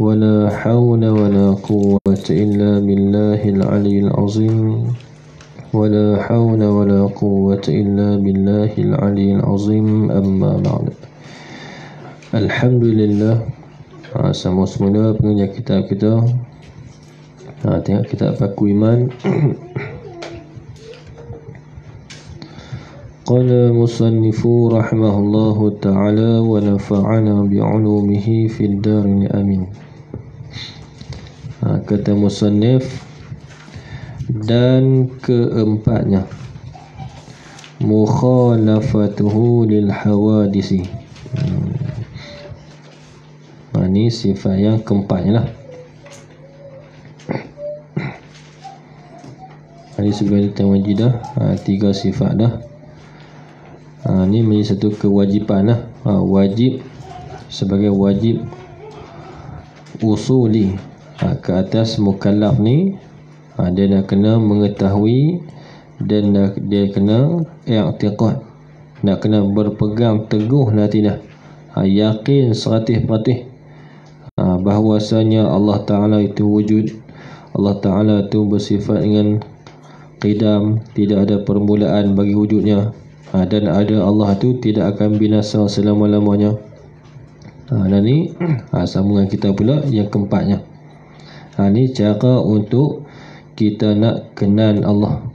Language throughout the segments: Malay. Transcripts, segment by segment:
ولا حول ولا قوة إلا بالله العلي العظيم ولا حول ولا قوة إلا بالله العلي العظيم أما بعد. Alhamdulillah. Semula pengajian kitab kita. Tengok kitab Paku Iman. Qala musannifu rahimahullahu ta'ala wa nafa'ana bi'ulumihi fid darin amin. Kata musannif, dan keempatnya mukhalafatuhu lil hawadisi. Ini sifat yang keempatnya lah. Ini sebelum kita wajidah, 3 sifat dah. Ini menjadi satu kewajipan lah. Wajib sebagai wajib usuli ke atas mukallaf ni. Dia nak kena mengetahui dan dia kena i'tiqad, nak kena berpegang teguh hati dah, yakin 100% bahawasanya Allah Ta'ala itu wujud. Allah Ta'ala itu bersifat dengan qidam, tidak ada permulaan bagi wujudnya, dan ada Allah itu tidak akan binasa selama-lamanya. Dan ni sambungan kita pula yang keempatnya. Ni cara untuk kita nak kenal Allah.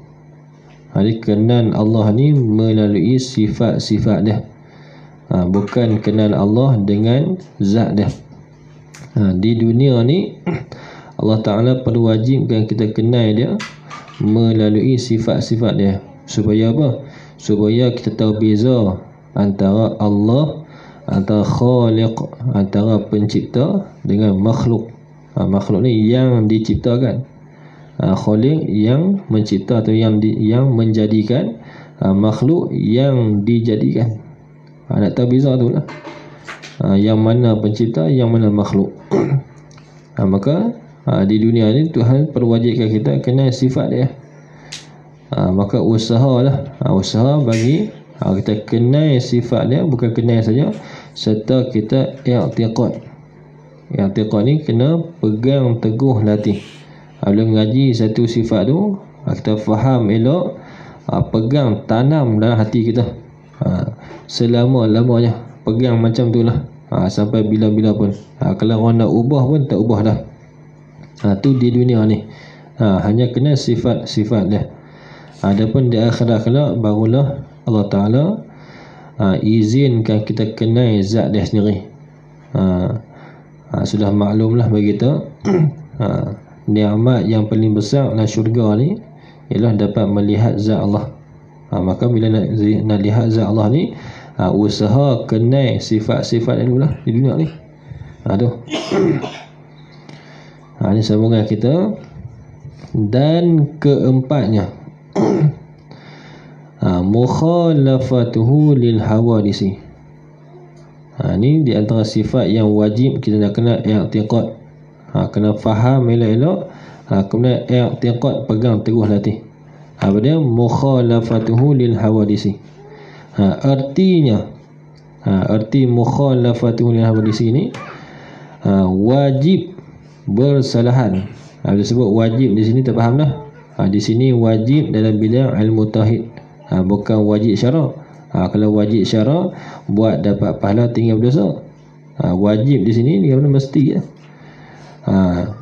Jadi kenal Allah ni melalui sifat-sifat dia, bukan kenal Allah dengan zat dia. Di dunia ni Allah Ta'ala perlu wajibkan kita kenal dia melalui sifat-sifat dia. Supaya apa? Supaya kita tahu beza antara Allah, antara khaliq, antara pencipta dengan makhluk. Makhluk ni yang diciptakan, khaliq yang mencipta atau yang menjadikan, makhluk yang dijadikan. Nak tahu beza tu lah, yang mana pencipta, yang mana makhluk. Maka di dunia ni Tuhan perwajibkan kita kenal sifat dia. Maka usahalah, usaha bagi kita kenal sifat dia, bukan kenal saja, serta kita i'tiqad. I'tiqad ni kena pegang teguh hati. Bila mengaji satu sifat tu, kita faham elok, pegang tanam dalam hati kita, selama-lamanya pegang macam tu lah, sampai bila-bila pun. Kalau orang nak ubah pun tak ubah dah. Tu di dunia ni, hanya kena sifat-sifat dia. Adapun di akhirat kelak, barulah Allah Ta'ala izinkan kita kenal zat dia sendiri. Sudah maklumlah bagi kita, nikmat yang paling besar dalam syurga ni ialah dapat melihat zat Allah. Maka bila nak lihat zat Allah ni, usaha kenal sifat-sifat dulu lah di dunia ni. Ini sambungan kita. Dan keempatnya mukhalafatuhu lil hawadisi. Ini di antara sifat yang wajib kita nak kena i'tiqad, kena faham elok-elok, kemudian i'tiqad, pegang teguh hati. Apa dia? Mukhalafatuhu lil hawadisi. Artinya, arti mukhalafatuhu lil hawadisi ni, wajib bersalahan. Bila sebut wajib di sini tak faham dah. Di sini wajib dalam bidang ilmu tauhid, bukan wajib syarak. Kalau wajib syarak, buat dapat pahala tinggal berdosa. Wajib di sini dia mesti.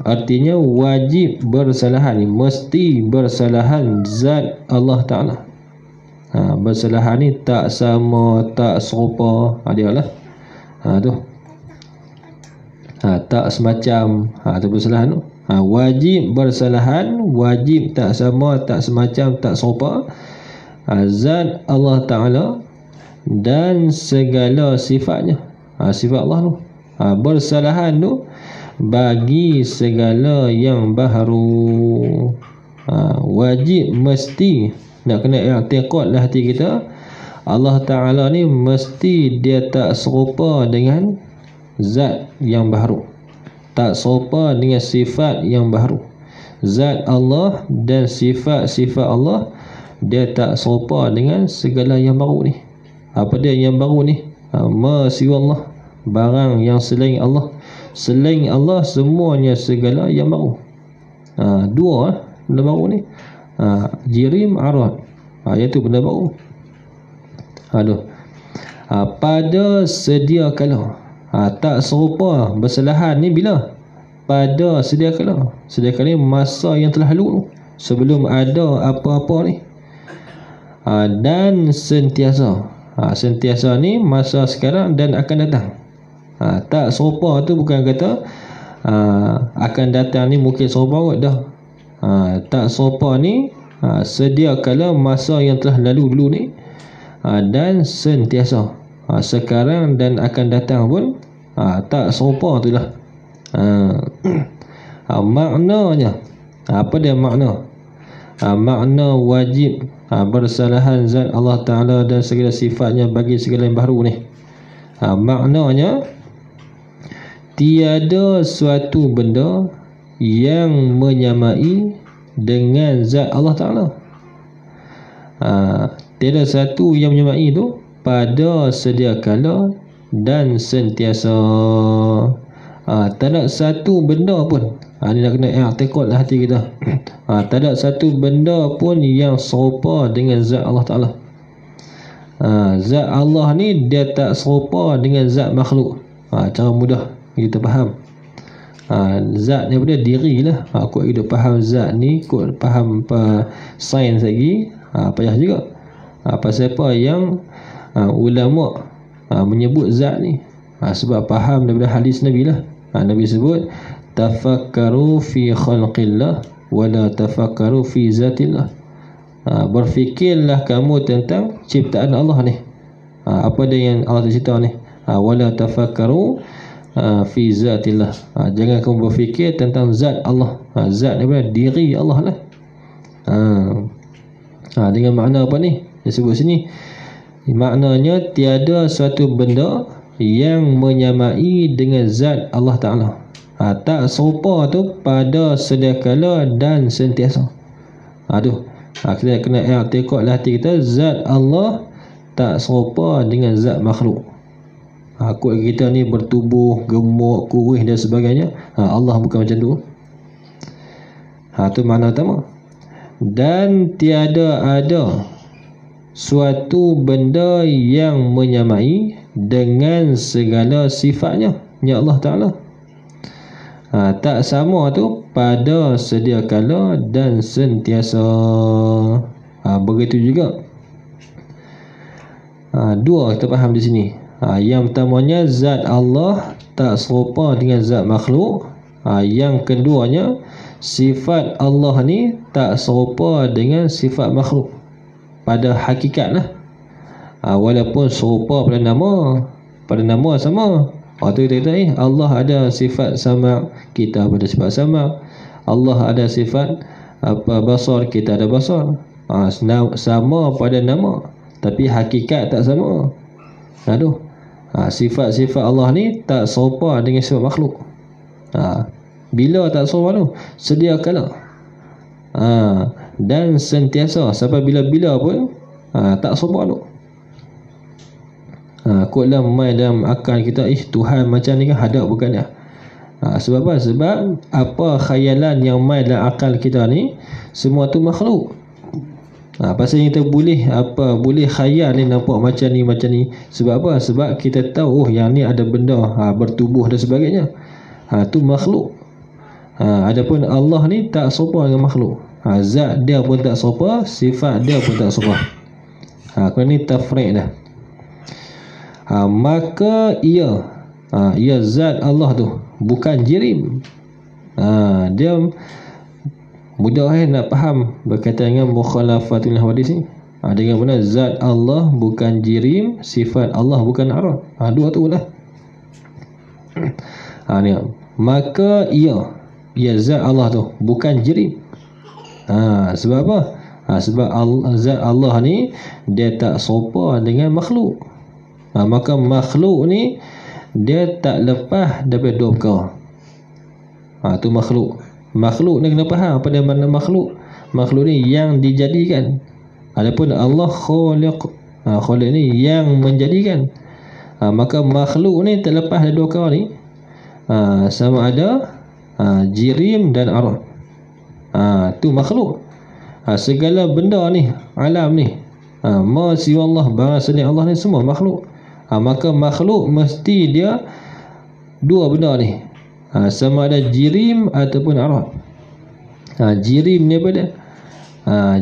Artinya wajib bersalahan, mesti bersalahan zat Allah Ta'ala. Bersalahan ni tak sama, tak serupa, dia lah. Tu tak semacam, tu bersalahan tu. Wajib bersalahan, wajib tak sama, tak semacam, tak serupa, zat Allah Ta'ala dan segala sifatnya. Sifat Allah tu, bersalahan tu bagi segala yang baharu. Wajib mesti nak kena i'tiqad lah hati kita, Allah Ta'ala ni mesti dia tak serupa dengan zat yang baharu, tak serupa dengan sifat yang baharu. Zat Allah dan sifat-sifat Allah dia tak serupa dengan segala yang baru ni. Apa dia yang baru ni? Ma siwa Allah, barang yang selain Allah Selain Allah semuanya segala yang baru. Dua benda baru ni. Jirim, arad. Iaitu benda baru. Pada sedia kala. Tak serupa bersalahan ni bila? Pada sedia kala. Sedia kala ni masa yang telah lalu, sebelum ada apa-apa ni. Dan sentiasa. Sentiasa ni masa sekarang dan akan datang. Tak serupa tu bukan kata akan datang ni mungkin serupa kot dah. Tak serupa ni sedia kala masa yang telah lalu dulu ni, dan sentiasa sekarang dan akan datang pun tak serupa tu lah. Maknanya apa dia makna? Makna wajib bersalahan zat Allah Ta'ala dan segala sifatnya bagi segala yang baru ni. Maknanya tiada suatu benda yang menyamai dengan zat Allah Ta'ala. Tiada satu yang menyamai itu pada sedia kala dan sentiasa. Tak ada satu benda pun. Ini nak kena i'tiqad lah hati kita. Tak ada satu benda pun yang serupa dengan zat Allah Ta'ala. Zat Allah ni dia tak serupa dengan zat makhluk. Cara mudah kita faham. Zat ni apa dia? Diri lah. Kau hidup faham zat ni, kau faham sains lagi, payah juga. Pasal apa yang ulama menyebut zat ni? Sebab faham daripada hadis Nabi lah. Nabi sebut tafakkaru fi khalqillah wa la tafakkaru fi zatillah. Berfikirlah kamu tentang ciptaan Allah ni. Apa dia yang Allah cerita ni? Wa la tafakkaru fi zatillah. Jangan kamu berfikir tentang zat Allah. Zat ni berarti diri Allah lah. Dengan makna apa ni? Dia sebut sini maknanya tiada suatu benda yang menyamai dengan zat Allah Ta'ala. Tak serupa tu pada sedia kala dan sentiasa. Kita kena i'tiqad lah hati kita, zat Allah tak serupa dengan zat makhluk. Kuat kita ni bertubuh, gemuk, kurus dan sebagainya. Allah bukan macam tu. Tu makna pertama. Dan tiada ada suatu benda yang menyamai dengan segala sifatnya, ya Allah Ta'ala. Tak sama tu pada sedia kala dan sentiasa. Begitu juga. Dua kita faham di sini. Yang pertamanya zat Allah tak serupa dengan zat makhluk. Yang keduanya sifat Allah ni tak serupa dengan sifat makhluk pada hakikat lah. Walaupun serupa pada nama sama. Waktu kita kata Allah ada sifat sama, kita ada sifat sama. Allah ada sifat basar, kita ada basar. Sama pada nama, tapi hakikat tak sama. Sifat-sifat Allah ni tak serupa dengan sifat makhluk. Bila tak serupa tu? Sedia kala. Dan sentiasa, sampai bila-bila pun tak serupa tu. Kotlah main dalam akal kita, Tuhan macam ni kan, hadap bukan ya. Sebab apa? Sebab apa khayalan yang main dalam akal kita ni semua tu makhluk. Pasal kita boleh khayal ni nampak macam ni. Sebab apa? Sebab kita tahu yang ni ada benda bertubuh dan sebagainya. Tu makhluk. Adapun Allah ni tak serupa dengan makhluk. Zat dia pun tak serupa, sifat dia pun tak serupa. Kerana ni tafriq dah. Maka ia zat Allah tu bukan jirim. Dia mudah nak faham berkaitan dengan mukhalafatul hadis ni. Dengan benar zat Allah bukan jirim, sifat Allah bukan arad. Dua tu lah. Ni. Maka ia zat Allah tu bukan jirim. Sebab apa? Sebab zat Allah ni dia tak serupa dengan makhluk. Maka makhluk ni dia tak lepas daripada dua perkara. Tu makhluk. Makhluk ni kena faham apa dia makna makhluk. Makhluk ni yang dijadikan. Adapun Allah khaliq. Khaliq ni yang menjadikan. Maka makhluk ni terlepas dari dua perkara ni. sama ada jirim dan arad. Tu makhluk. Segala benda ni, alam ni, ma siwa Allah, barang selain Allah ni semua makhluk. Maka makhluk mesti dia dua benda ni, sama ada jirim ataupun arad. Jirim ni apa dia?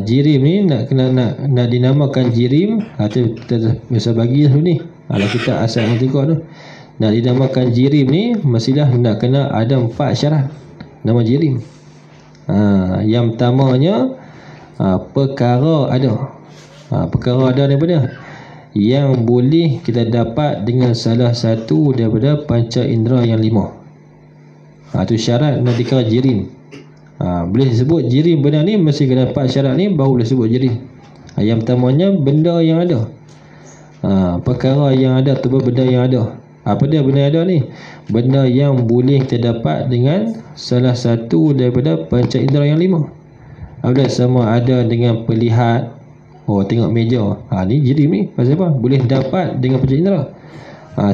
Jirim ni nak dinamakan jirim, kita biasa bagi dulu ni, kalau kita asal mantiqah tu, nak dinamakan jirim ni mestilah nak kena ada 4 syarat nama jirim. Yang pertamanya, perkara ada. Perkara ada daripada yang boleh kita dapat dengan salah satu daripada panca indera yang 5. Itu syarat nak dikira jirim. Boleh disebut jirim benda ni mesti kena dapat syarat ni baru boleh sebut jirim. Yang pertamanya benda yang ada. Perkara yang ada atau benda yang ada. Apa dia benda yang ada ni? Benda yang boleh kita dapat dengan salah satu daripada panca indera yang 5. Ada sama ada dengan pelihat. Tengok meja. Ni jirim ni. Pasal apa? Boleh dapat dengan panca indera.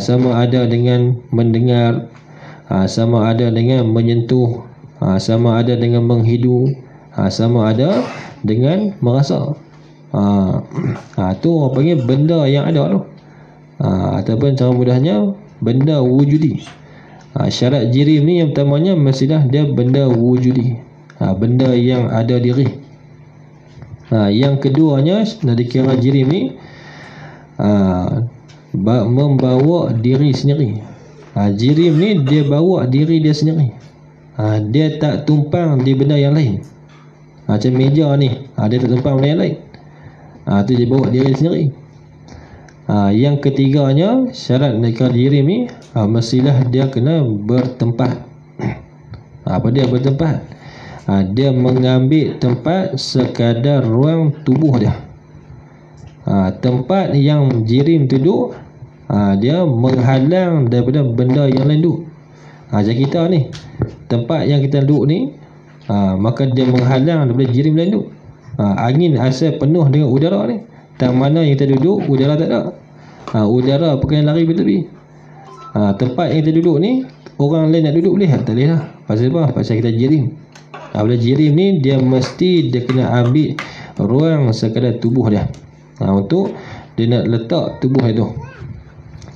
Sama ada dengan mendengar, sama ada dengan menyentuh, sama ada dengan menghidu, sama ada dengan merasa. Tu orang panggil benda yang ada tu. Ataupun cara mudahnya benda wujudi. Syarat jirim ni yang pertamanya mestilah dia benda wujudi, benda yang ada diri. Yang keduanya nak dikira jirim ni membawa diri sendiri. Jirim ni dia bawa diri dia sendiri. Dia tak tumpang di benda yang lain. Macam meja ni, dia tak tumpang benda yang lain. Tu dia bawa diri sendiri. Yang ketiganya, syarat nak dikira jirim ni mestilah dia kena bertempat. Apa dia bertempat? Dia mengambil tempat sekadar ruang tubuh dia. Tempat yang jirim duduk, dia menghalang daripada benda yang lain duduk. Macam kita ni, tempat yang kita duduk ni, maka dia menghalang daripada jirim lain duduk. Angin asal penuh dengan udara ni, tak mana yang kita duduk udara tak ada. Udara perkara lari bertepi. Tempat yang kita duduk ni, orang lain nak duduk boleh? Tak boleh lah. Pasal apa? Pasal kita jirim. Bila jirim ni dia mesti dia kena ambil ruang sekadar tubuh dia, untuk dia nak letak tubuh itu.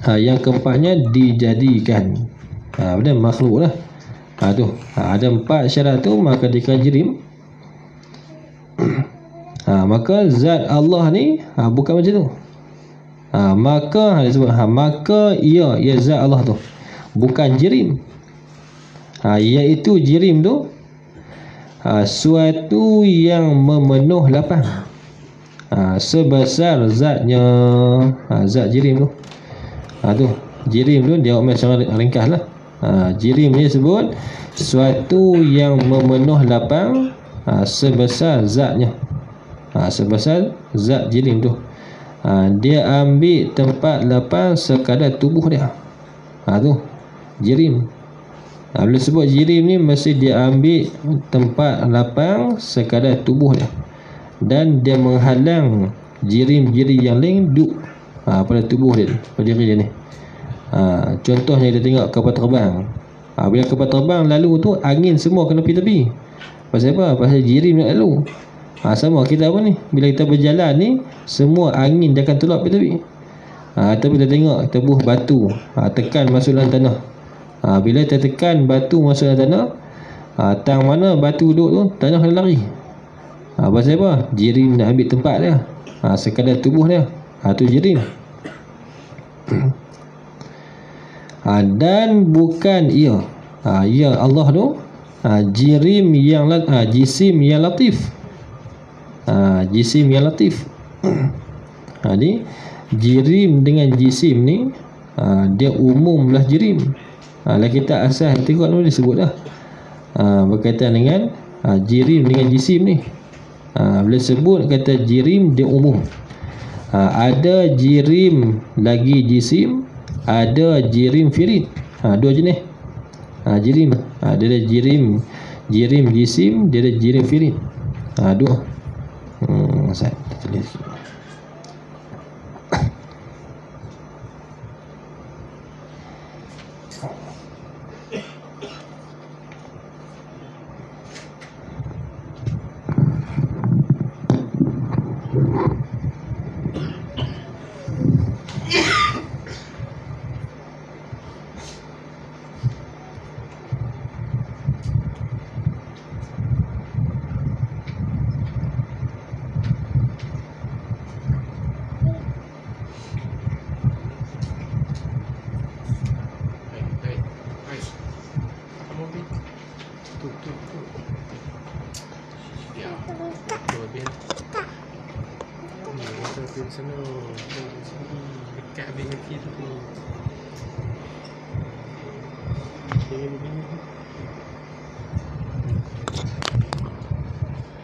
Yang keempatnya dijadikan. Benda makhluk lah. Tu ada 4 syarat tu, maka dikira jirim. Maka zat Allah ni bukan macam tu. Maka disebut maka ia zat Allah tu bukan jirim. Iaitu jirim tu suatu yang memenuh lapang, sebesar zatnya. Zat jirim tu, tu jirim tu dia omel secara ringkas lah. Jirim ni sebut suatu yang memenuh lapang, sebesar zatnya. Sebesar zat jirim tu, dia ambil tempat lapang sekadar tubuh dia. Tu jirim. Bila sebut jirim ni mesti dia ambil tempat lapang sekadar tubuh dia, dan dia menghalang jirim-jirim yang lain duduk pada tubuh dia, pada diri dia ni. Contohnya kita tengok kapal terbang. Bila kapal terbang lalu tu, angin semua kena pergi tepi. Pasal apa? Pasal jirim nak lalu. Sama kita apa ni, bila kita berjalan ni, semua angin dia akan tolak pergi tepi. Tapi kita tengok, kita buh batu, tekan masuk dalam tanah. Bila kita tekan batu masuk dalam tanah, tang mana batu duduk tu, tanah kena lari. Pasal apa? Jirim nak ambil tempat dia, sekadar tubuh dia. Tu jirim. Dan bukan ia, ia Allah tu jirim yang jisim yang latif. Jisim yang latif. Ni jirim dengan jisim ni, dia umumlah jirim. Lah kita asal tengok dulu disebut dah, berkaitan dengan jirim dengan jisim ni. Bila sebut kata jirim, dia umum. Ada jirim lagi jisim, ada jirim firid. Dua jenis jirim. Dia ada jirim jisim, dia ada jirim firid. Dua. Saya tulis. Ya. Betul biar. Ni betul di sana. Dekat dengan kita tu. Jangan begini.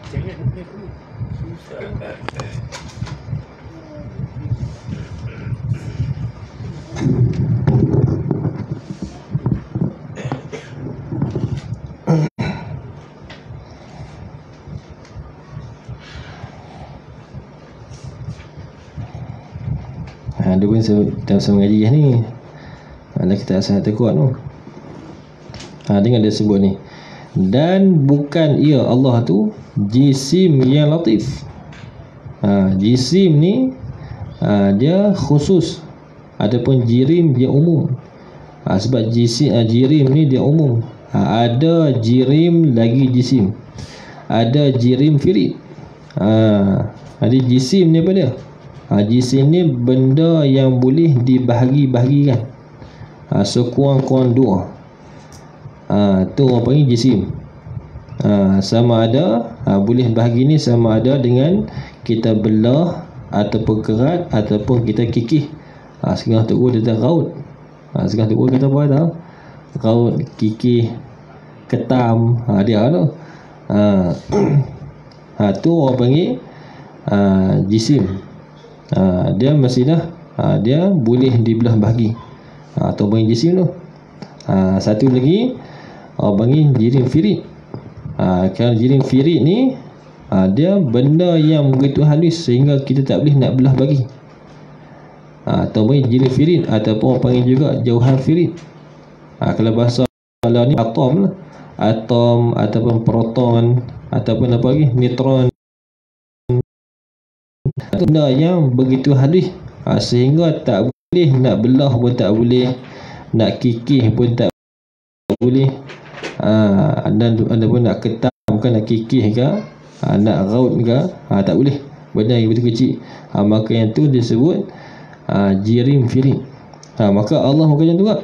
Jangan begini. Susah. Dia pun kita mengaji ni. Ada kita sangat kuat tu. Dengar dia sebut ni. Dan bukan ia Allah tu jisim yang latif. Jisim ni dia khusus. Adapun jirim dia umum. Sebab jirim ni dia umum. Ada jirim lagi jisim. Ada jirim firid. Ada jisim ni apa dia? Jisim ni benda yang boleh dibahagi-bahagikan. Sekurang-kurang dua. Tu orang panggil jisim. Sama ada boleh bahagi ni sama ada dengan kita belah ataupun kerat ataupun kita kikih. Sekarang tu dia dah raut. Sekarang tu kita apa tahu? Raut, kikih, ketam, dia tu. Tu orang panggil jisim. Dia mestilah dia boleh dibelah bahagi. Atau panggil jisim tu. Satu lagi orang panggil jirim firid. Kalau jirim firid ni dia benda yang begitu halus sehingga kita tak boleh nak belah bagi. Atau panggil jirim firid ataupun orang panggil juga jauhan firid. Kalau bahasa kalau ni atom lah. Atom ataupun proton ataupun apa lagi, neutron. Benda yang begitu halus sehingga tak boleh nak belah pun tak boleh, nak kikih pun tak boleh, dan anda pun nak ketam bukan nak kikih ke, nak raut ke, tak boleh. Benda yang betul kecil, maka yang tu disebut jirim firid. Maka Allah macam tu juga.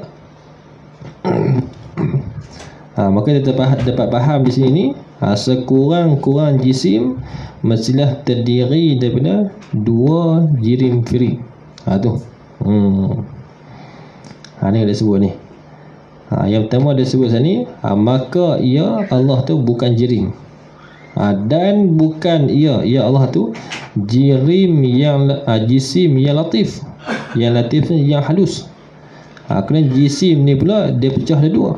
Maka kita dapat faham di sini ni, sekurang-kurang jisim mestilah terdiri daripada dua jirim firid. Tu. Ni dia sebut ni. Yang pertama dia sebut sini, maka ia Allah tu bukan jirim. Dan bukan ia Allah tu jirim yang jisim yang latif. Yang latif ni yang halus. Kerana jisim ni pula dia pecah ada dua.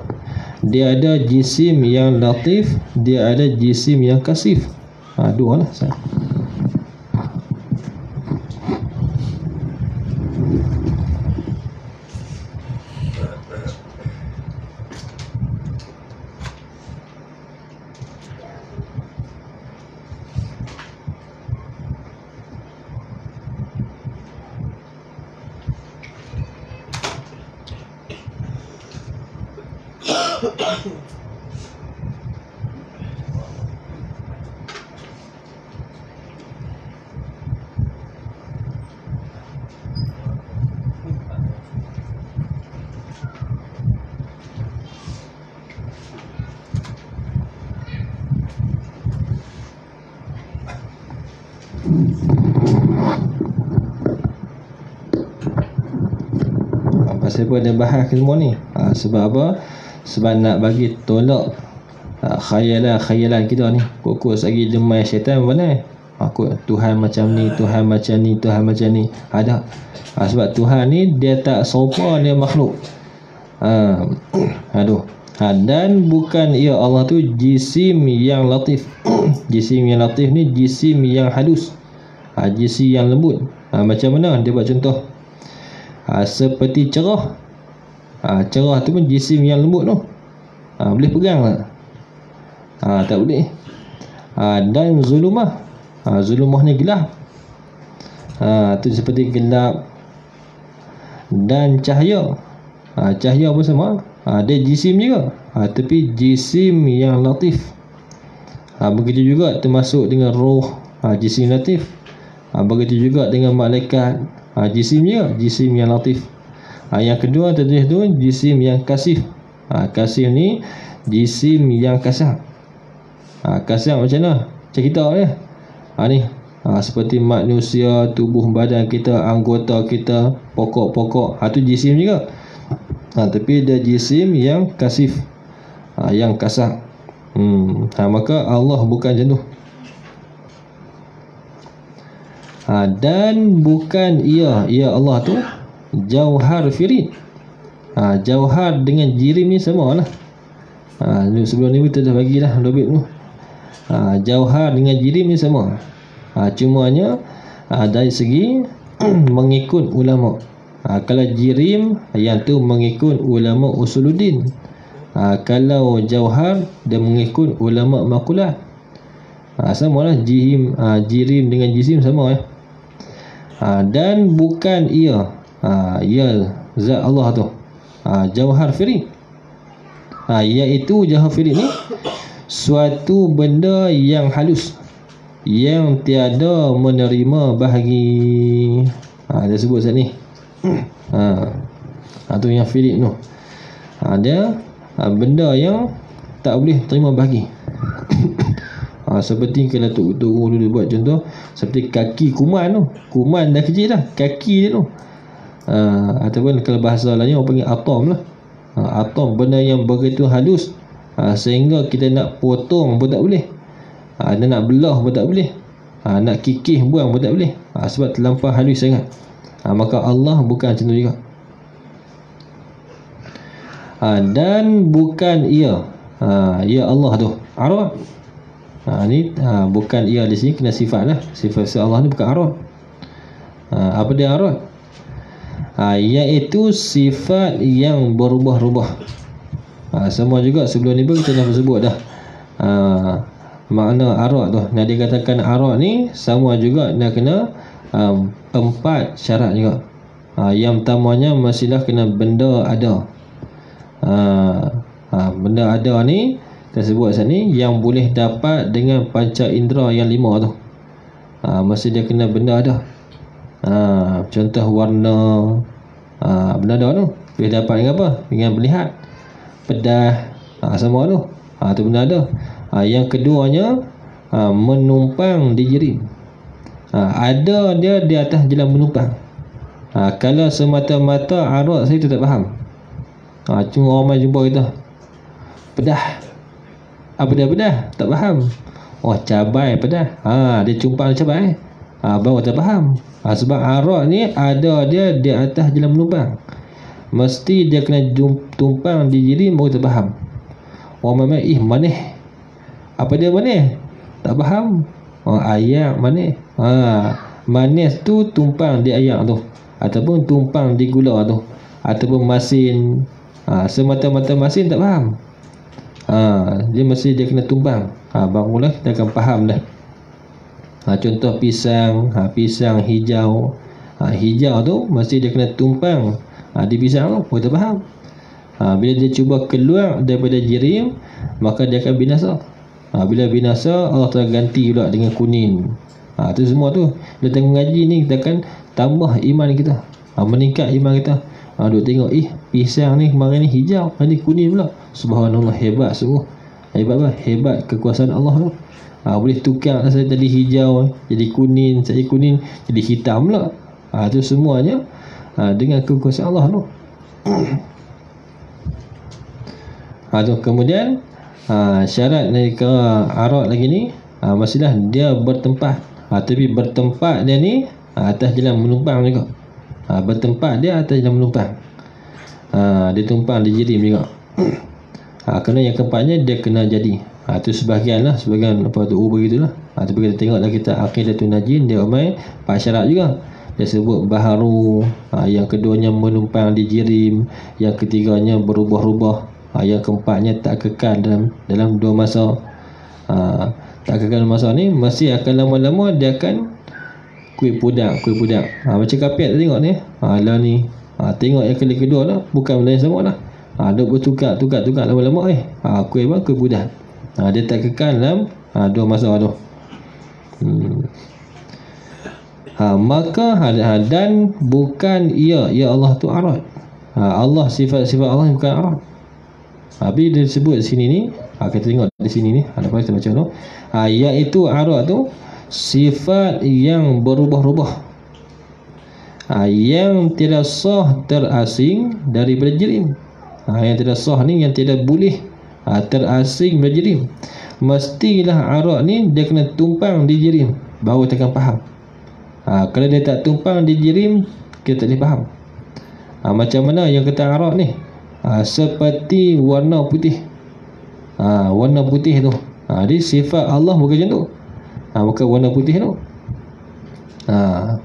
Dia ada jisim yang latif, dia ada jisim yang kasif. Dua lah. Pasal apa dia bahas semua ni? Sebab apa? Sebab nak bagi tolak khayalan kita ni. Kok lagi demai syaitan mana? Tuhan macam ni, Tuhan macam ni, Tuhan macam ni. Ada. Sebab Tuhan ni dia tak serupa dengan makhluk. Dan bukan ia Allah tu jisim yang latif. Jisim yang latif ni jisim yang halus. Jisim yang lembut. Macam mana? Dia buat contoh. Seperti cerah. Cerah tu pun jisim yang lembut tu. Boleh pegang tak? Tak boleh. Dan zulumah. Zulumah ni gelap. Tu seperti gelap. Dan cahaya. Cahaya pun sama. Dia jisim juga. Tapi jisim yang latif. Begitu juga termasuk dengan roh. Jisim latif. Begitu juga dengan malaikat. Jisim juga. Jisim yang latif. Yang kedua tadi tu jisim yang kasif. Kasif ni jisim yang kasar. Kasar macam mana? Macam kita ni. Ni seperti manusia, tubuh badan kita, anggota kita, pokok-pokok, tu jisim juga. Tapi ada jisim yang kasif, yang kasar. Maka Allah bukan macam tu. Dan bukan ia Allah tu jauhar firid. Jauhar dengan jirim ni sama lah. Sebelum ni kita dah bagi dah dobit tu. Jauhar dengan jirim ni sama. Cumanya dari segi mengikut ulama. Kalau jirim yang tu mengikut ulama usuluddin. Kalau jauhar dia mengikut ulama maqulat. Sama lah jirim dengan jisim sama ya. Dan bukan ia zat Allah tu jauhar firid. Iaitu jauhar firid ni suatu benda yang halus, yang tiada menerima bahagi. Dia sebut saat ni. Tu yang firid tu. Dia benda yang tak boleh terima bahagi. Seperti kalau Tok Guru dulu buat contoh, seperti kaki kuman tu. Kuman dah kecil dah, kaki dia tu. Ataupun kalau bahasa lainnya orang panggil atom lah. Atom, benda yang begitu halus sehingga kita nak potong pun tak boleh. Dia nak belah pun tak boleh. Nak kikih buang pun tak boleh. Sebab terlampau halus sangat. Maka Allah bukan macam tu juga. Dan bukan ia Allah tu arad. Ni bukan ia di sini kena sifat lah. Sifat Allah ni bukan arad. Apa dia arad? Iaitu sifat yang berubah-ubah. Semua juga sebelum ni pun kita dah sebut dah. Makna arad tu. Nak dikatakan arad ni sama juga nak kena 4 syarat juga. Yang pertamanya mestilah kena benda ada. Benda ada ni kita sebut saat ni yang boleh dapat dengan panca indera yang 5 tu. Mesti dia kena benda ada. Contoh warna, benda ada tu boleh dapat dengan apa? Dengan melihat, pedas, semua tu. Tu benda ada. Yang keduanya menumpang di jirim. Ada dia di atas jalan menumpang. Kalau semata-mata arad saya tak faham. Cuma orang jumpa kita pedah. Apa dia pedah? Tak faham. Cabai pedah. Dia cumpang cabai. Baru tak faham. Sebab arad ni ada dia di atas jalan menumpang. Mesti dia kena tumpang di jirim baru tak faham. Orang main manis. Apa dia manis? Tak faham. Ayak manis. Manis tu tumpang di ayak tu, ataupun tumpang di gula tu, ataupun masin. Semata-mata masin tak faham. Dia mesti dia kena tumpang. Barulah kita akan faham dah. Contoh pisang, pisang hijau. Hijau tu mesti dia kena tumpang di pisang tu, kita faham. Bila dia cuba keluar daripada jirim, maka dia akan binasa. Bila binasa, Allah telah ganti pula dengan kuning. Tu semua tu bila tengok ngaji ni, kita akan tambah iman kita, meningkat iman kita. Duk tengok pisang ni kemarin ni hijau, hari ni kuning pula. Subhanallah, hebat sungguh. Hebat kekuasaan Allah tu. Boleh tukar saya tadi hijau jadi kuning, saya kuning jadi hitam pula. Tu semuanya dengan kekuasaan Allah tu. Tu kemudian syarat dari arad lagi ni, mestilah dia bertempat. Tapi bertempat dia ni atas jalan menumpang juga. Bertempat dia atas jalan menumpang. Dia tumpang di jirim juga. Kerana yang keempatnya dia kena jadi. Itu sebahagian lah, sebahagian apa tu begitulah. Tapi kita tengoklah kita Aqidatul Najin, dia main 4 syarat juga. Dia sebut baharu, yang keduanya menumpang di jirim, yang ketiganya berubah-ubah, yang keempatnya tak kekal dalam 2 masa. Tak kekal dalam masa ni mesti akan lama-lama dia akan kuih pudak. Macam kapet tengok ni. Lah ni. Tengok yang kali kedua lah, bukan benda yang sama lah. Dia bertukar lama-lama kuih pudak. Dia tak kekal dalam 2 masa tu. Maka dan bukan ia Allah tu arad. Allah, sifat-sifat Allah bukan arad. Habis dia sebut sini ni, kita tengok di sini ni, lepas kita baca tu, iaitu arak tu sifat yang berubah-ubah, yang tidak sah terasing daripada jirim. Yang tidak sah ni, yang tidak boleh terasing daripada jirim. Mestilah arak ni dia kena tumpang di jirim baru kita akan faham. Kalau dia tak tumpang di jirim, kita tak boleh faham. Macam mana yang kata arak ni, seperti warna putih. Warna putih tu, dia sifat Allah bukan macam tu. Bukan warna putih tu.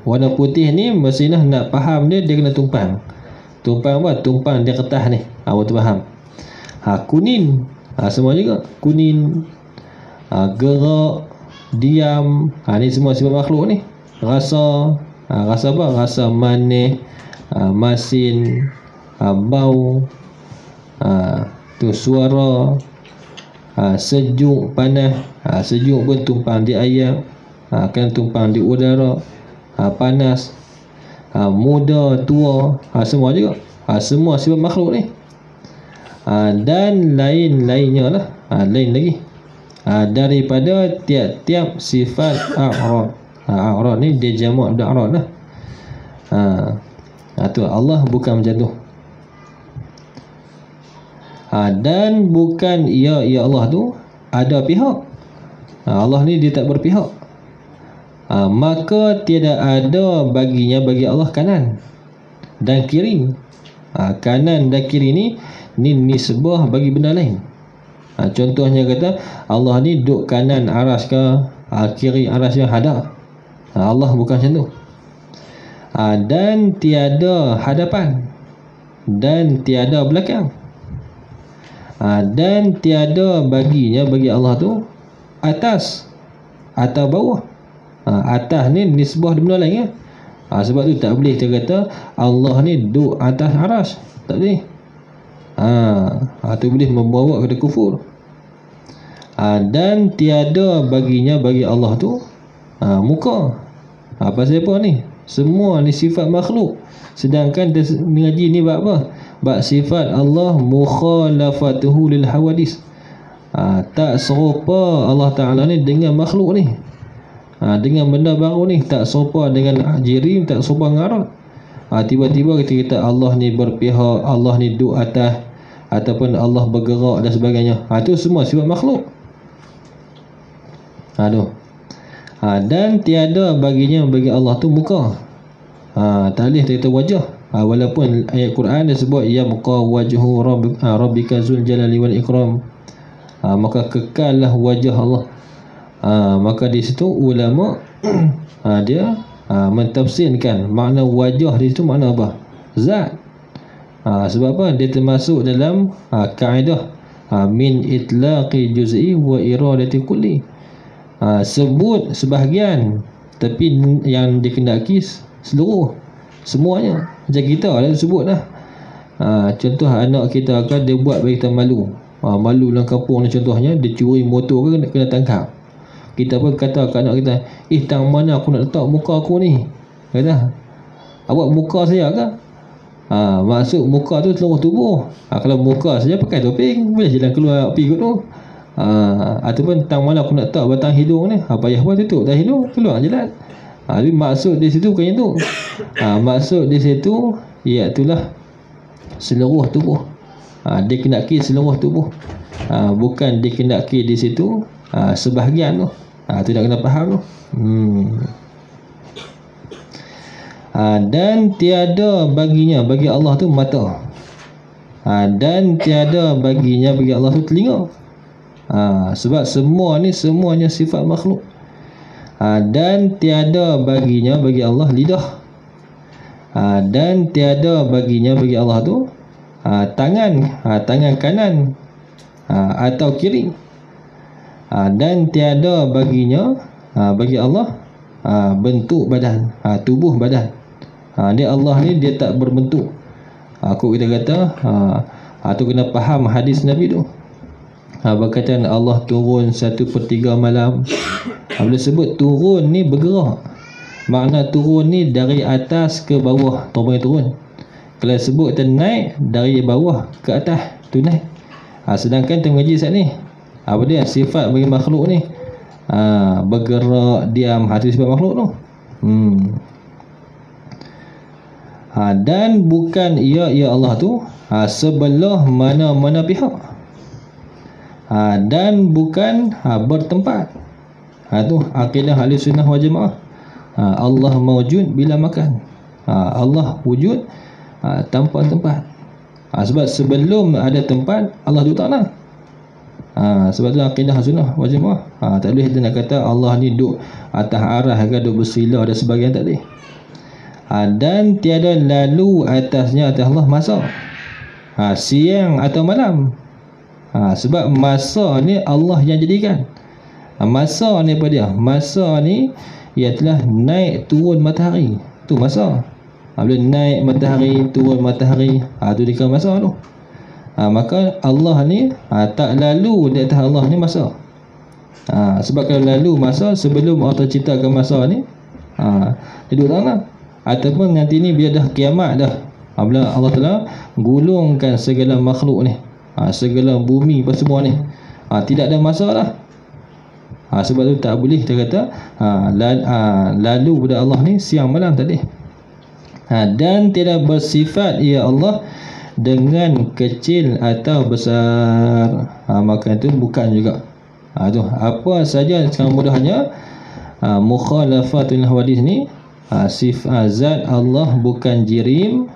Warna putih ni mestilah nak faham dia kena tumpang. Tumpang apa? Tumpang dia kertas ni, baru tu faham. Kuning, semua juga kuning, gerak, diam, ni semua sifat makhluk ni. Rasa, rasa apa? Rasa manis, masin, bau, tu suara, sejuk, panas. Sejuk pun tumpang di air, kan tumpang di udara. Panas, muda, tua, semua juga. Semua sifat makhluk ni. Dan lain-lainnya lah, lain lagi daripada tiap-tiap sifat a'rad. A'rad ni dia jamak dah a'rad lah. Tu Allah bukan macam tu. Dan bukan ya Allah tu ada pihak. Allah ni dia tak berpihak. Maka tidak ada baginya bagi Allah kanan dan kiri. Kanan dan kiri ni nisbah bagi benda lain. Contohnya kata Allah ni duduk kanan aras ke, kiri aras yang ada. Allah bukan macam tu. Dan tiada hadapan dan tiada belakang. Dan tiada baginya bagi Allah tu atas atau bawah. Atas ni nisbah benda lain ya. Sebab tu tak boleh kita kata Allah ni duduk atas aras. Tak boleh. Tu boleh membawa kepada kufur. Dan tiada baginya bagi Allah tu muka. Pasal apa ni? Semua ni sifat makhluk. Sedangkan dia mengaji ni bab apa? Bab sifat Allah mukhalafatuhu lil hawadis. Tak serupa Allah Ta'ala ni dengan makhluk ni. Dengan benda baru ni, tak serupa dengan jirim, tak serupa dengan arak. Tiba-tiba kita kata Allah ni berpihak, Allah ni duduk atas, ataupun Allah bergerak dan sebagainya. Itu semua sifat makhluk. Dan tiada baginya bagi Allah tu muka. Tak boleh kita kata wajah. Walaupun ayat Quran dia sebut yabqa wajhu rabbika zul jalali wal ikram. Maka kekallah wajah Allah. Maka di situ ulama dia mentafsirkan makna wajah di situ makna apa? Zat. Sebab apa? Dia termasuk dalam kaedah min itlaqi juz'i wa iradati kulli. Sebut sebahagian tapi yang dikendaki seluruh, semuanya. Macam kita lah sebut lah. Contoh anak kita kan dia buat bagi kita malu. Malu dalam kampung ni contohnya, dia curi motor ke kena tangkap. Kita pun kata kat anak kita, tang mana aku nak letak muka aku ni? Kata, awak muka saya ke? Maksud muka tu seluruh tubuh. Kalau muka saja pakai topeng, boleh jalan keluar pergi kot tu. Ataupun tang mana aku nak letak batang hidung ni? Payah buat tutup batang hidung, keluar jalan. Tapi maksud di situ bukan itu. Maksud di situ iaitulah seluruh tubuh. Dikendaki seluruh tubuh. Bukan dikendaki di situ sebahagian tu. Tu nak kena faham tu. Dan tiada baginya bagi Allah tu mata. Dan tiada baginya bagi Allah tu telinga. Sebab semua ni semuanya sifat makhluk. Dan tiada baginya bagi Allah lidah. Dan tiada baginya bagi Allah tu tangan, tangan kanan atau kiri. Dan tiada baginya bagi Allah bentuk badan, tubuh badan. Dia Allah ni dia tak berbentuk. Aku kita kata tu kena faham hadis Nabi tu. Berkaitan Allah turun 1/3 malam. Bila sebut turun ni bergerak, makna turun ni dari atas ke bawah, turun. Kalau sebut kita naik dari bawah ke atas, tu naik. Sedangkan tengah ngaji saat ni, apa dia sifat bagi makhluk ni? Bergerak, diam, itu sifat makhluk tu. Dan bukan ya Allah tu sebelah mana-mana pihak. Dan bukan bertempat. Tu akidah ahli sunnah wal jamaah. Allah mawjud bila makan. Allah wujud tanpa tempat. Sebab sebelum ada tempat Allah duduk tanah. Sebab tu akidah sunnah wal jamaah. Tak boleh kita nak kata Allah ni duduk atas arah ke duduk bersila dan sebagainya, tak boleh. Dan tiada lalu atasnya atas Allah masa, siang atau malam. Sebab masa ni Allah yang jadikan. Masa ni apa dia? Masa ni ialah naik turun matahari. Tu masa. Bila naik matahari, turun matahari, tu dikira masa tu. Maka Allah ni tak lalu di atas Allah ni masa. Sebab kalau lalu masa sebelum Allah terciptakan masa ni, dia duduk tanah. Ataupun nanti ni bila dah kiamat dah, bila Allah Ta'ala gulungkan segala makhluk ni, segala bumi apa semua ni, tidak ada masa lah. Sebab tu tak boleh kita kata lalu pada Allah ni siang malam tadi. Dan tidak bersifat ya Allah dengan kecil atau besar. Maka itu bukan juga. Tu apa saja sekarang mudahnya mukhalafatul hadis ni, sifat zat Allah bukan jirim,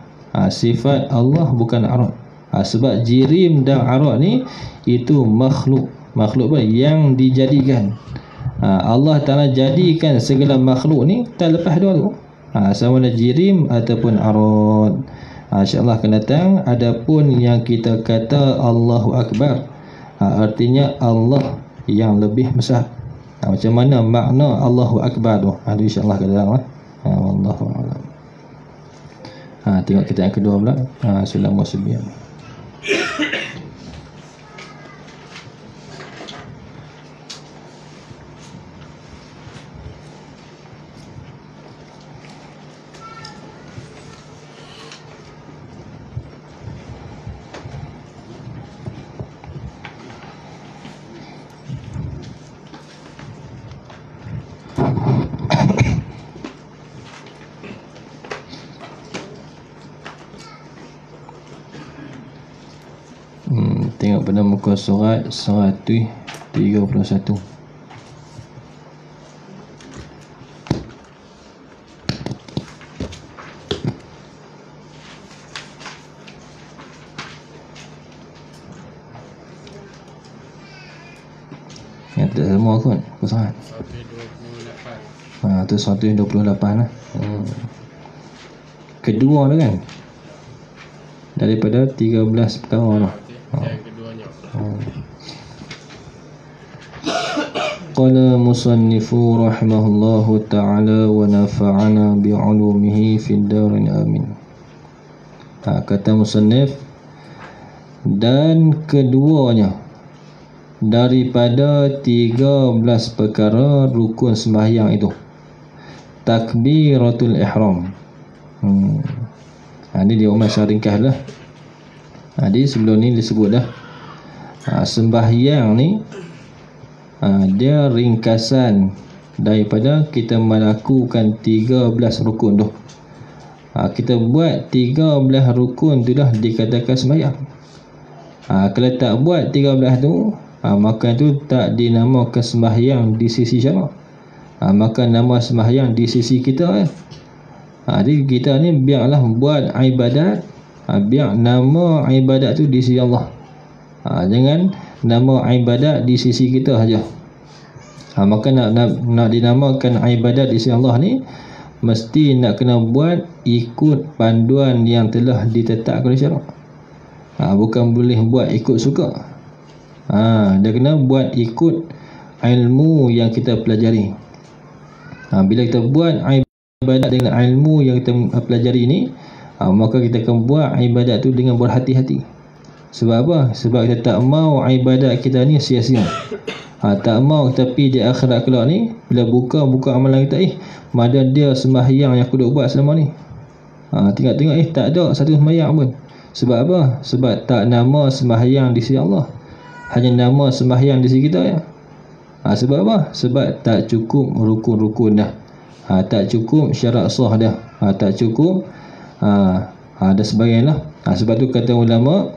sifat Allah bukan arad. Sebab jirim dan arad ni itu makhluk apa yang dijadikan. Allah Ta'ala jadikan segala makhluk ni tak lepas dua tu, sama ada jirim ataupun arad. InsyaAllah akan datang. Adapun yang kita kata Allahu Akbar, artinya Allah yang lebih besar. Macam mana makna Allahu Akbar tu? InsyaAllah akan datang lah. Wallahu a'lam. Tengok kita yang kedua pula. Sulamu Subiyan. Tengok pada muka surat 131. Yang tak semua kot muka surat 128. Tu 128 lah. Kedua tu kan, daripada 13 perkara lah. Yang keduanya. Qala musannifu rahimahullahu ta'ala wa nafa'ana bi'ulumihi fid darin amin. Kata musannif, dan keduanya daripada 13 perkara rukun sembahyang itu, takbiratul ihram. Ini dia Umar syarikah lah. Jadi sebelum ni disebut dah sembahyang ni dia ringkasan daripada kita melakukan 13 rukun tu. Kita buat 13 rukun tu dah dikatakan sembahyang. Kalau tak buat 13 tu, maka itu tak dinamakan sembahyang di sisi syarak. Maka nama sembahyang di sisi kita jadi kita ni biarlah buat ibadat, biar nama ibadat tu di sisi Allah. Jangan nama ibadat di sisi kita saja. Maka nak dinamakan ibadat di sisi Allah ni, mesti nak kena buat ikut panduan yang telah ditetapkan oleh syarak. Bukan boleh buat ikut suka. Dia kena buat ikut ilmu yang kita pelajari. Bila kita buat ibadat dengan ilmu yang kita pelajari ni, maka kita akan buat ibadat tu dengan berhati-hati. Sebab apa? Sebab kita tak mau ibadat kita ni sia-sia. Tak mau tapi di akhirat kelak ni, bila buka amalan kita, mana dia sembahyang yang aku duk buat selama ni. Tengok tak ada satu sembahyang pun. Sebab apa? Sebab tak nama sembahyang di sisi Allah. hanya nama sembahyang di sisi kita ya. Sebab apa? Sebab tak cukup rukun-rukun dah. Tak cukup syarat sah dah. Tak cukup dan sebagainya lah. Sebab tu kata ulama,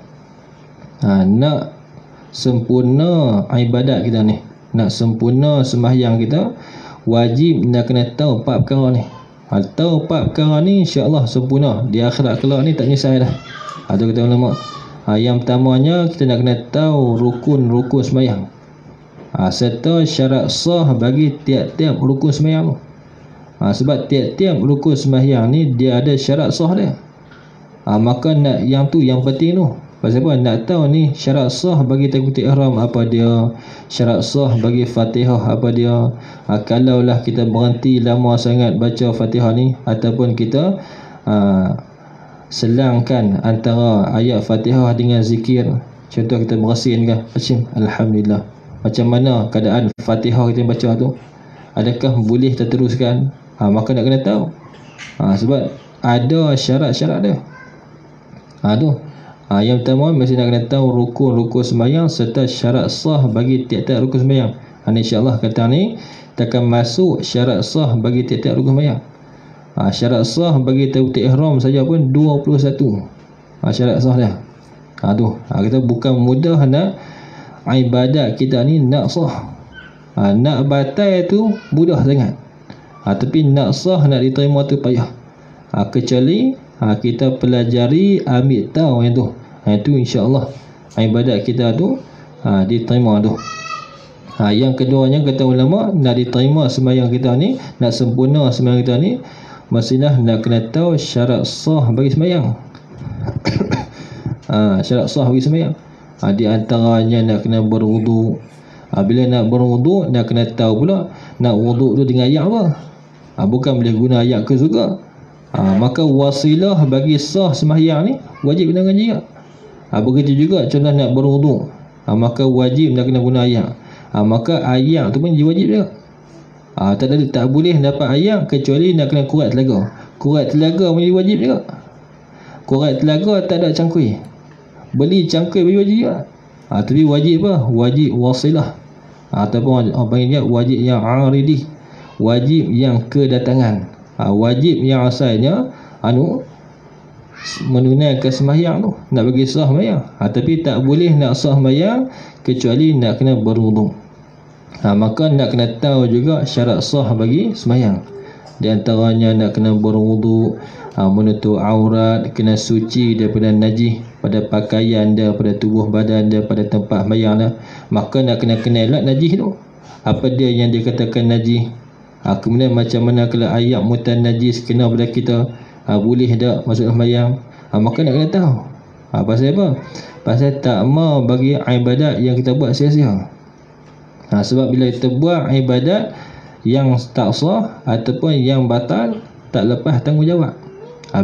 nak sempurna ibadat kita ni, nak sempurna sembahyang kita, wajib nak kena tahu 4 perkara ni. Tahu 4 perkara ni, insya-Allah sempurna. Di akhirat kelak ni tak menyesal dah. Tu kata ulama. Yang pertamanya kita nak kena tahu rukun-rukun sembahyang. Serta syarat sah bagi tiap-tiap rukun sembahyang tu. Sebab tiap-tiap rukun sembahyang ni dia ada syarat sah dia. Maka nak yang tu yang penting tu. Pasal apa? Nak tahu ni syarat sah bagi takbiratul ihram apa dia, syarat sah bagi Fatihah apa dia. Kalaulah kita berhenti lama sangat baca Fatihah ni, ataupun kita selangkan antara ayat Fatihah dengan zikir. Contoh kita bersin ke, alhamdulillah. Macam mana keadaan Fatihah kita baca tu? Adakah boleh kita teruskan? Maka nak kena tahu. Sebab ada syarat-syarat dia. Tu. Yang pertama mesti nak kena tahu rukun-rukun sembahyang serta syarat sah bagi tiap-tiap rukun sembahyang. InsyaAllah kata ni kita akan masuk syarat sah bagi tiap-tiap rukun sembahyang. Syarat sah bagi takbiratul ihram saja pun 21. Syarat sah dia. Tu. Kita bukan mudah nak ibadat kita ni nak sah. Nak batal tu mudah sangat. Tapi nak sah, nak diterima tu payah. Kecuali kita pelajari, ambil tahu yang tu. Itu insya-Allah ibadat kita tu diterima tu. Yang keduanya kata ulama, nak diterima sembahyang kita ni, nak sempurna sembahyang kita ni, mestilah nak kena tahu syarat sah bagi sembahyang. Syarat sah bagi sembahyang. Di antaranya nak kena berwuduk. Bila nak berwuduk, nak kena tahu pula nak wuduk tu dengan ayat apa. Bukan boleh guna ayat ke juga. Maka wasilah bagi sah sembahyang ni wajib guna ayat. Begitu juga contoh nak berwuduk, maka wajib nak kena guna ayat. Maka ayat tu pun wajib juga. Tak boleh dapat ayat kecuali nak kena kurat telaga. Kurat telaga pun wajib juga. Kurat telaga tak ada cangkui. Beli cangkui pun wajib juga. Tapi wajib apa? Wajib wasilah. Ataupun orang panggil wajib yang aridi. Wajib yang kedatangan. Wajib yang asalnya menunaikan sembahyang tu, nak bagi sah sembahyang. Tapi tak boleh nak sah sembahyang kecuali nak kena berwuduk. Maka nak kena tahu juga syarat sah bagi sembahyang. Di antaranya nak kena berwuduk, menutup aurat, kena suci daripada najis pada pakaian dia, pada tubuh badan dia, pada tempat sembahyang dia. Maka nak kena kenal najis tu. Apa dia yang dikatakan najis? Kemudian macam mana kalau ayat mutan najis kena pada kita, boleh tak masuk sembahyang? Maka nak kena tahu. Pasal apa? Pasal tak mau bagi ibadat yang kita buat sia-sia. Sebab bila kita buat ibadat yang tak sah ataupun yang batal, tak lepas tanggungjawab.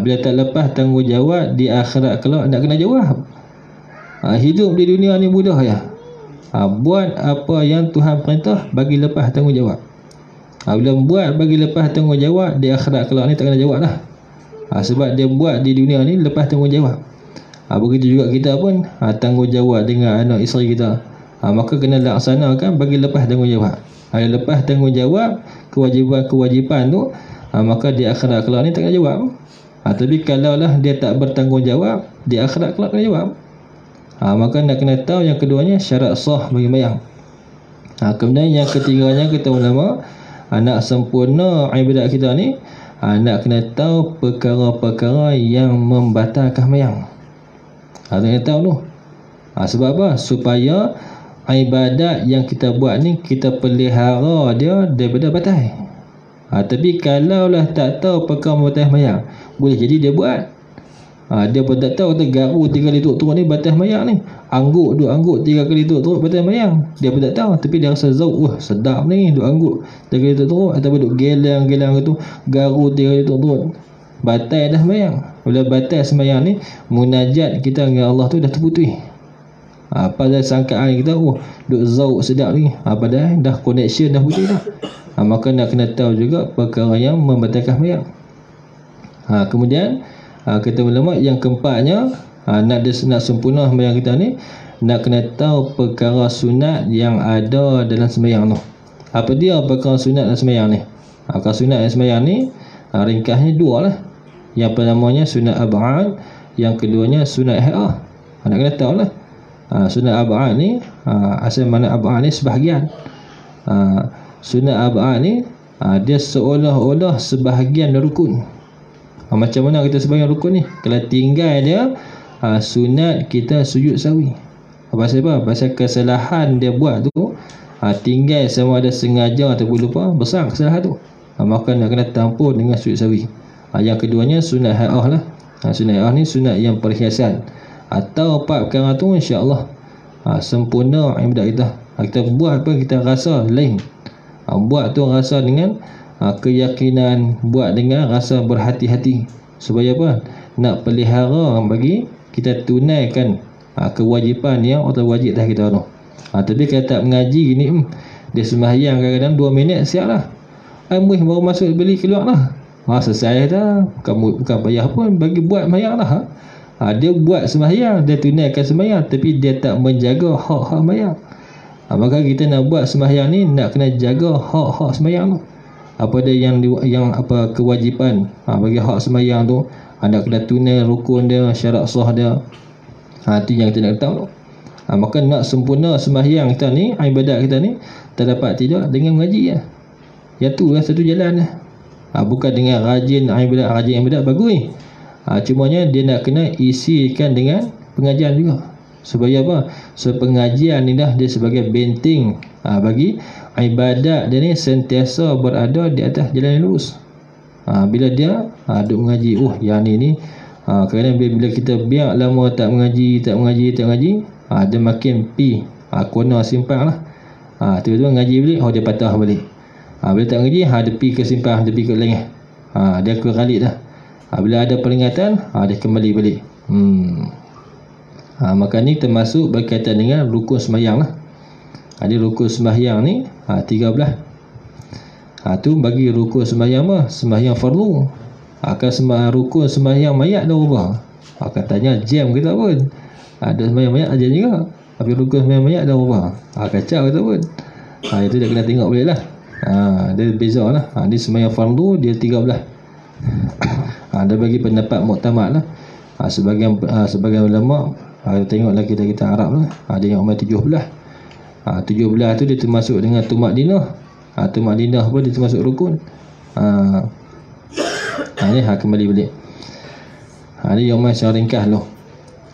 Bila tak lepas tanggungjawab, di akhirat kelak nak kena jawab. Hidup di dunia ni mudah ya. Buat apa yang Tuhan perintah, bagi lepas tanggungjawab. Bila buat bagi lepas tanggungjawab, di akhirat kelak ni tak kena jawab dah. Sebab dia buat di dunia ni lepas tanggungjawab. Begitu juga kita pun tanggungjawab dengan anak isteri kita. Maka kena laksanakan bagi lepas tanggungjawab. Lepas tanggungjawab, kewajipan-kewajipan tu, maka di akhirat kelak ni tak kena jawab. Tapi kalaulah dia tak bertanggungjawab, di akhirat kelak kena jawab. Maka nak kena tahu yang keduanya syarat sah bagi sembahyang. Kemudian yang ketiganya kata ulama, nak sempurna ibadat kita ni, nak kena tahu perkara-perkara yang membatalkan sembahyang. Kena tahu tu. Sebab apa? Supaya ibadat yang kita buat ni kita pelihara dia daripada batal. Tapi kalaulah tak tahu perkara membatalkan sembahyang, boleh jadi dia buat. Dia pun tak tahu kata garu 3 kali turut ni batal sembahyang ni. Angguk 2 angguk 3 kali turut batal sembahyang. Dia pun tak tahu, tapi dia rasa zauk, sedap ni 2 angguk 3 kali turut, ataupun duk gelang-gelang tu garu 3 kali turut. Batal dah sembahyang. Bila batal sembahyang ni, munajat kita dengan Allah tu dah terputus. Pada sangkaan kita, duk zauk sedap ni, padahal dah connection dah putus dah. Maka nak kena tahu juga perkara yang membatalkan sembahyang. Kemudian kata ulama yang keempatnya, nak sempurna sembahyang kita ni, nak kena tahu perkara sunat yang ada dalam sembahyang tu. Apa dia perkara sunat dalam sembahyang ni? Perkara sunat dalam sembahyang ni ringkasnya dua lah. Yang pertamanya sunat ab'ad, yang keduanya sunat ih'ah. Nak kena tahu lah. Sunat ab'ad ni asal mana ab'ad ni sebahagian. Sunat ab'ad ni dia seolah-olah sebahagian rukun. Macam mana kita sembahyang rukun ni? Kalau tinggal dia sunat kita sujud sahwi. Pasal apa? Pasal kesalahan dia buat tu tinggal sama ada sengaja ataupun lupa, besar kesalahan tu. Maka nak kena tampur dengan sujud sahwi. Yang keduanya sunat ih'ah lah. Sunat ih'ah ni sunat yang perhiasan. Atau 4 perkara tu insya-Allah sempurna ibadat kita. Kita buat apa kita rasa lain. Buat tu rasa dengan keyakinan, buat dengan rasa berhati-hati. Supaya apa? Nak pelihara bagi kita tunaikan kewajipan yang Allah wajib dah kita tu. Tapi kalau tak mengaji gini, dia sembahyang kadang-kadang 2 minit siap lah. Muih baru masuk beli keluar lah. Selesai dah. Bukan payah pun bagi buat sembahyang lah. Dia buat sembahyang, dia tunaikan sembahyang, tapi dia tak menjaga hak-hak sembahyang. Maka kita nak buat sembahyang ni nak kena jaga hak-hak sembahyang tu. Apa dia yang apa kewajipan bagi hak sembahyang tu, nak kena tunai rukun dia, syarat sah dia. Itu yang kita nak tahu. Maka nak sempurna sembahyang kita ni, ibadat kita ni, terdapat tidak dengan mengaji ya. Yang tu lah satu jalan lah. Bukan dengan rajin ibadat bagus. Cumanya dia nak kena isikan dengan pengajian juga. Supaya apa? So pengajian ni dah dia sebagai benteng bagi ibadat dia ni sentiasa berada di atas jalan yang lurus. Bila dia duk mengaji, yang ni kadang bila kita biar lama tak mengaji, dia makin pi kona simpang lah. Tiba-tiba ngaji balik, dia patah balik. Bila tak mengaji, dia pi ke simpang, dia pi ke lengah. Dia ke khalid dah. Bila ada peringatan, dia kembali balik. Maka ni termasuk berkaitan dengan rukun sembahyang lah. Ada rukun sembahyang ni 13. Tu bagi rukun sembahyang mah sembahyang fardu. Akan rukun sembahyang mayat dah ubah. Katanya jam kita pun. Ada sembahyang mayat aja juga. Tapi rukun sembahyang mayat dah ubah. Kacau kita pun. Itu dia kena tengok balik lah. Dia beza lah. Dia sembahyang fardu dia 13. Dia bagi pendapat muktamad lah. Sebagian ulama tengoklah kita Arab lah. Ada yang umur 17. 17 tu dia termasuk dengan tumak dinah. Tumak dinah pun dia termasuk rukun. Ni kembali balik. Ni yang macam ringkas loh.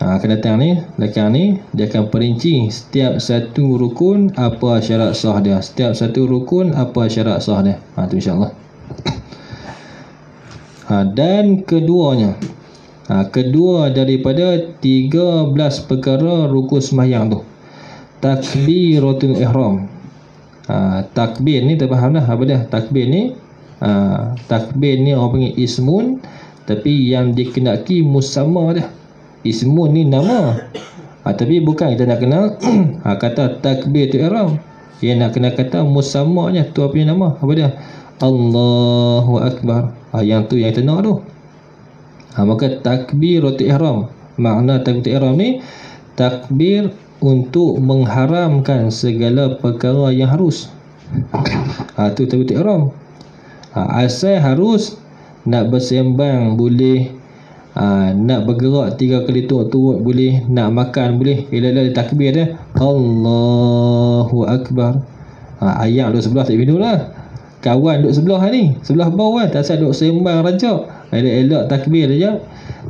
Akan datang ni, belakang ni dia akan perinci setiap satu rukun apa syarat sah dia. Setiap satu rukun apa syarat sah dia. Tu insya-Allah. Dan keduanya, kedua daripada 13 perkara rukun sembahyang tu, takbiratul ihram. Takbir ni terfaham dah apa dia. Takbir ni takbir ni orang panggil ismun, tapi yang dikenaki musamma dia. Ismun ni nama, tapi bukan kita nak kenal kata takbiratul ihram. Yang nak kena kata musammanya tu apa nama? Apa dia? Allahu Akbar. Yang tu yang kita nak tu. Maka takbiratul ihram, makna takbiratul ihram ni takbir untuk mengharamkan segala perkara yang harus. Tu takbiratul ihram. Asal harus nak bersembang boleh, nak bergerak 3 kali turut boleh, nak makan boleh. Bila takbir dia Allahu Akbar. Ayam duduk sebelah tak minum lah. Kawan duduk sebelah ni, sebelah bawah kan, tak asal duduk sembang rancak. Elok-elok takbir je,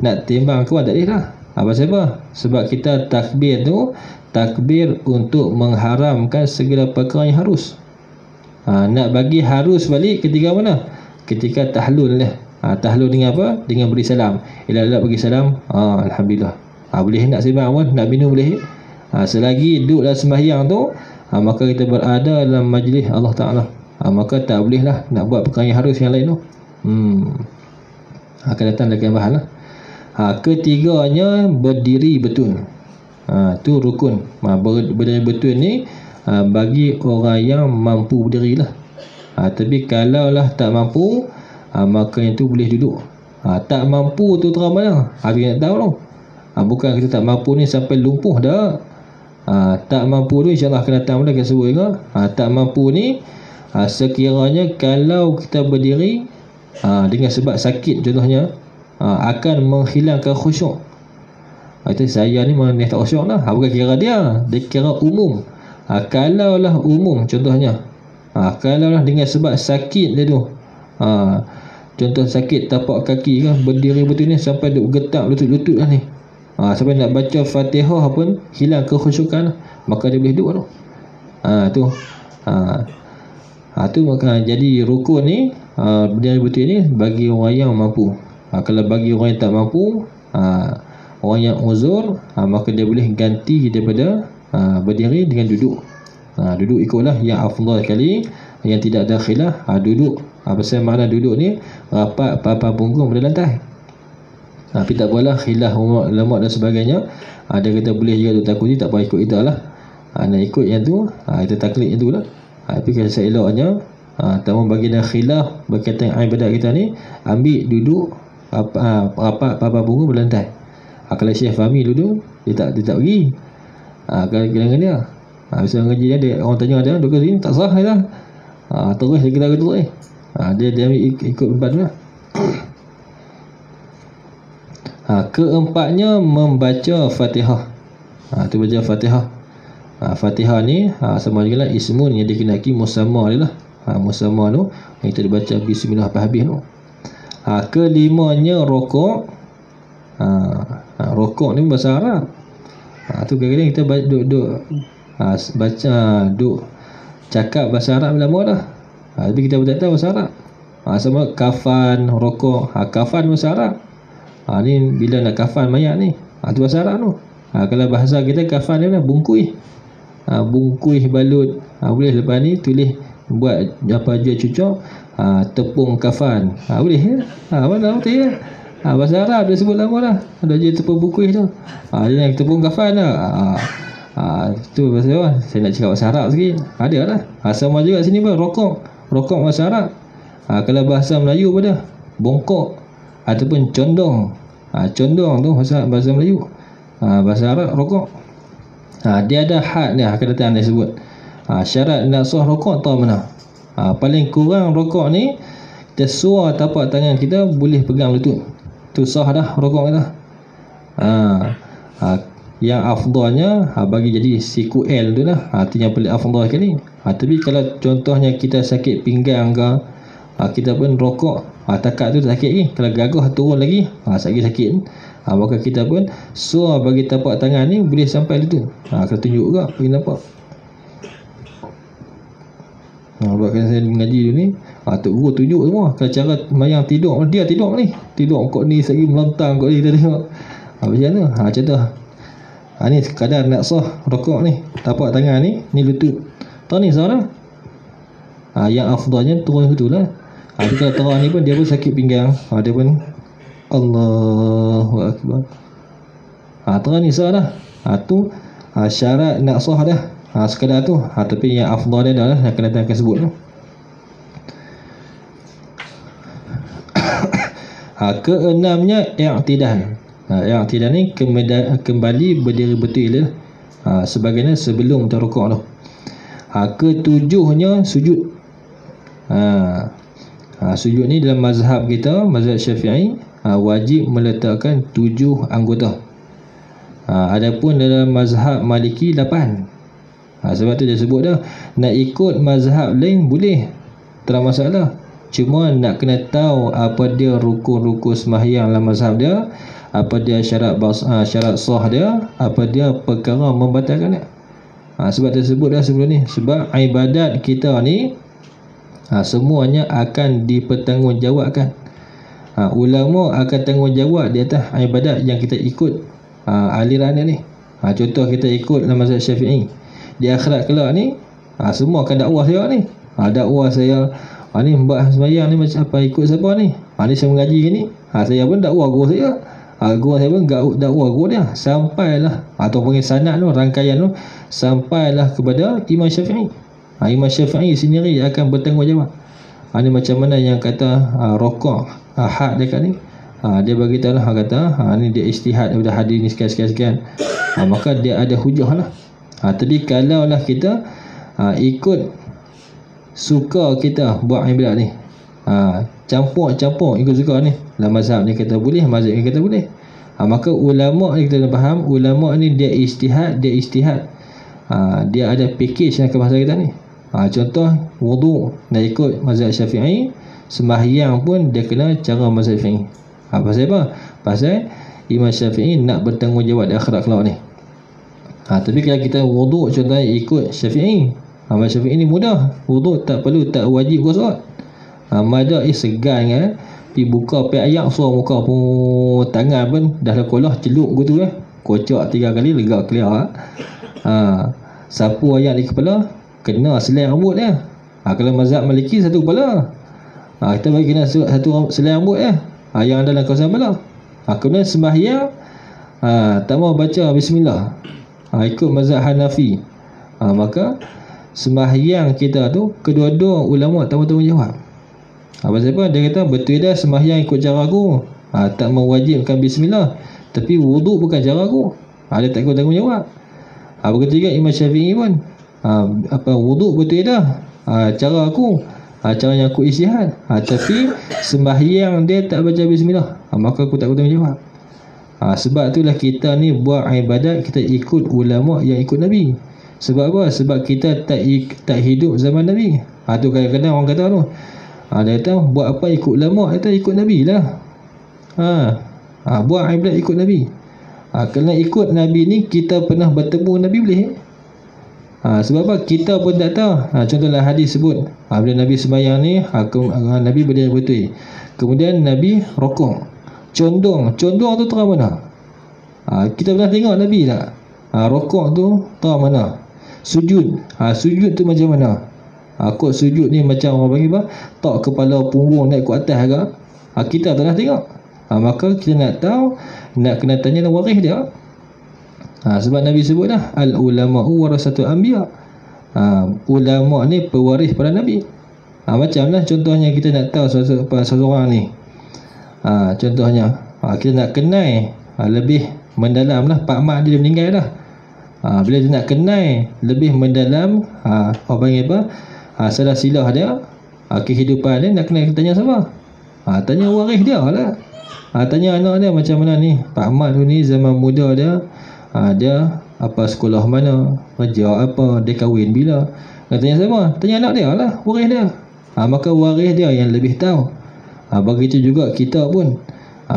nak timbang kawan tak boleh lah. Pasal apa? Sebab kita takbir tu takbir untuk mengharamkan segala perkara yang harus. Nak bagi harus balik ketika mana? Ketika tahlul lah. Tahlul dengan apa? Dengan beri salam. Elok-elok bagi salam, alhamdulillah. Boleh nak sembang pun, nak minum boleh. Selagi duduk dalam sembahyang tu, maka kita berada dalam majlis Allah Ta'ala. Maka tak boleh lah nak buat perkara yang harus yang lain tu. Akan datang lagi yang bahan lah. Ketiganya berdiri betul. Tu rukun. Berdiri betul ni bagi orang yang mampu berdiri lah. Tapi kalau lah tak mampu, maka yang tu boleh duduk. Tak mampu tu terang mana? Habis nak tahu tau. Bukan kita tak mampu ni sampai lumpuh dah. Tak mampu tu insyaAllah akan datang pula akan sebut juga. Tak mampu ni sekiranya kalau kita berdiri dengan sebab sakit contohnya, akan menghilangkan khusyuk. Itu saya ni memang tak khusyuk lah. Bukan kira dia kira umum. Kalaulah umum contohnya, kalaulah dengan sebab sakit dia tu, contoh sakit tapak kaki kan, berdiri betul ni sampai duk getak lutut-lutut lah ni, sampai nak baca Fatihah pun hilang kekhusyukan, maka dia boleh duduk tu. Tu maka jadi rukun ni berdiri betul ni bagi orang yang mampu. Kalau bagi orang yang tak mampu, orang yang uzur, maka dia boleh ganti daripada berdiri dengan duduk. Duduk ikutlah yang afdal sekali, yang tidak ada khilaf. Duduk, pasal makna duduk ni rapat papan punggung pada lantai. Tapi tak apalah, khilaf ulama dan sebagainya. Ada kata boleh juga duduk takuti, tak payah ikut kita lah. Nak ikut yang tu, kita taklid yang tu lah. Tapi kalau seeloknya, tamu bagian khilaf berkaitan ibadat kita ni, ambil duduk rapat papan punggung pada lantai. Kalau Syekh Fahmi duduk, dia tak pergi. Kalau dengan dia, bisa ngaji dia, orang tanya dia, duduk sini tak sah lah. Terus dia kata terus dia ambil ikut tempat tu lah. Keempatnya membaca Fatihah. Tu baca Fatihah. Fatihah ni sama juga lah ismun yang dikenaki musamma dia lah. Musamma tu yang kita dibaca bismillah habis tu. Kelimanya rokok. Rokok ni bahasa Arab. Tu kadang-kadang kita baca duk cakap bahasa Arab lama dah. Tapi kita pun tak tahu bahasa Arab. Sama kafan, rokok. Kafan bahasa Arab. Ni bila nak kafan mayat ni, tu bahasa Arab tu. Kalau bahasa kita kafan ni lah bungkuih. Bungkuih balut. Boleh lepas ni tulis buat apa je cucuk, tepung kafan. Boleh ya? Mana betul ya? Bahasa Arab dia sebut lama dah. Ada je tepung bungkuih tu. Dia nak tepung kafan lah. Tu bahasa apa? Saya nak cakap bahasa Arab sikit. Ada lah. Sama juga sini pun rokok. Rokok bahasa Arab. Kalau bahasa Melayu pada bongkok ataupun condong. Condong tu bahasa Melayu. Bahasa Arab rokok. Dia ada had ni akan datang dia sebut. Syarat nak sah rokok tahu mana? Paling kurang rokok ni kita suar tapak tangan kita boleh pegang lutut. Tu sah dah rokok kita. Yang afdalnya bagi jadi siku L tu lah. Itu yang paling afdal sekali. Tapi kalau contohnya kita sakit pinggang ke, kita pun rokok, takat tu tak sakit lagi. Kalau gagah turun lagi, sakit-sakit, maka kita pun suar bagi tapak tangan ni boleh sampai lutut. Kalau tunjuk juga bagi nampak. Buatkan saya mengaji dulu ni, Tok Guru tunjuk semua. Kalau cara mayang tidur, dia tidur ni, tidur kok ni segi melantang kok ni, kita tengok macam mana. Macam tu. Ni sekadar nak sah rokok ni, tapak tangan ni lutut. Tahu ni sah dah. Yang afdalnya turun ke tu lah. Tapi kalau terang ni pun dia pun sakit pinggang, dia pun Allahu Akbar. Terang ni sah dah. Tu syarat nak sah dah. Sekadar tu. Tapi yang afdal dia dah lah, yang akan sebut tu. Keenamnya i'tidal. I'tidal ni kembali berdiri betul sebagaimana sebelum rukuk tu. Ketujuhnya sujud. Sujud ni dalam mazhab kita, mazhab Syafi'i, wajib meletakkan 7 anggota. Adapun dalam mazhab Maliki 8. Sebab tu dia sebut dah, nak ikut mazhab lain boleh, tak masalah. Cuma nak kena tahu apa dia rukun-rukun sembahyang dalam mazhab dia, apa dia syarat sah dia, apa dia perkara membatalkan dia. Sebab tersebut dah sebelum ni. Sebab ibadat kita ni semuanya akan dipertanggungjawabkan. Ulama akan tanggungjawab di atas ibadat yang kita ikut aliran ni. Contoh kita ikut dalam mazhab Syafi'i, di akhirat kelak ni semua akan dakwah saya ni. Dakwah saya ni buat sembahyang ni macam apa, ikut siapa ni? Ni saya mengaji ni. Saya pun dakwah guru saya. Guru saya pun dakwah guru dia. Sampailah atau panggil sanad tu, rangkaian tu, sampailah kepada Imam Syafi'i. Imam Syafi'i sendiri akan bertanggungjawab. Ni macam mana yang kata rokok had dekat ni. Dia bagi tahu lah, kata ni dia ijtihad daripada hadis ni sekian-sekian. Maka dia ada hujah lah. Tapi kalau lah kita ikut suka kita buat ibadat ni, campur ikut suka ni, dalam mazhab ni kata boleh, mazhab ni kata boleh, maka ulama ni kita kena faham, ulama ni dia ijtihad, dia ada package yang ke bahasa kita ni. Contoh wudu nak ikut mazhab Syafi'i, sembahyang pun dia kena cara mazhab Syafi'i. Pasal apa? Pasal Imam Syafi'i nak bertanggungjawab di akhirat kelak ni. Tapi kalau kita wudu contohnya ikut Syafi'i, mazhab Syafi'i ni mudah, wudu tak wajib gosok. Mada segan kan, pergi buka pi ayak suruh muka pun tangan pun dah lekolah celup gitu kocok 3 kali lega clear. Sapu ayak di kepala kena selai rambut dia. Kalau mazhab Maliki satu kepala, kita bagi kena satu selai rambut yang ada dalam kawasan kepala. Kemudian sembahyang tak mau baca bismillah, ikut mazhab Hanafi, maka sembahyang kita tu kedua-dua ulama tak bertanggungjawab. Pasal apa? Dia kata betul dah sembahyang ikut cara aku, tak mewajibkan bismillah, tapi wudu bukan cara aku, dia tak ikut tanggungjawab. Begitu juga Imam Syafi'i pun, wudu betul dah cara aku, cara yang aku ijtihad, tapi sembahyang dia tak baca bismillah, maka aku tak bertanggungjawab. Sebab itulah kita ni buat ibadat kita ikut ulama yang ikut Nabi. Sebab apa? Sebab kita tak hidup zaman Nabi. Tu kadang-kadang orang kata tu, dia kata buat apa ikut ulama, kita ikut Nabi lah. Buat ibadat ikut Nabi. Kerana ikut Nabi ni kita pernah bertemu Nabi boleh. Sebab apa? Kita pun tak tahu. Contohlah hadis sebut, bila Nabi sembahyang ni, Nabi berdiri betul, kemudian Nabi rokok, condong tu terang mana? Kita pernah tengok Nabi tak? Rokok tu terang mana? Sujud tu macam mana? Kod sujud ni macam orang panggil apa? Tak kepala punggung naik ke atas agak. Kita tak nak tengok. Maka kita nak tahu, nak kena tanya waris dia. Sebab Nabi sebut dah, al-ulama'u warasatul anbiya. Ulama ni pewaris para Nabi. Macamlah contohnya kita nak tahu seseorang ni. Contohnya kita nak kenal lebih mendalam lah, Pak Mat dia meninggal dah. Bila dia nak kenal lebih mendalam, apa panggil apa, salah silah dia, kehidupan dia, nak kenal, tanya siapa? Tanya waris dia lah. Tanya anak dia macam mana ni, Pak Mat tu ni zaman muda dia, dia apa sekolah mana, kerja apa, dia kahwin bila. Tanya siapa? Tanya anak dia lah, waris dia. Maka waris dia yang lebih tahu. Begitu juga kita pun,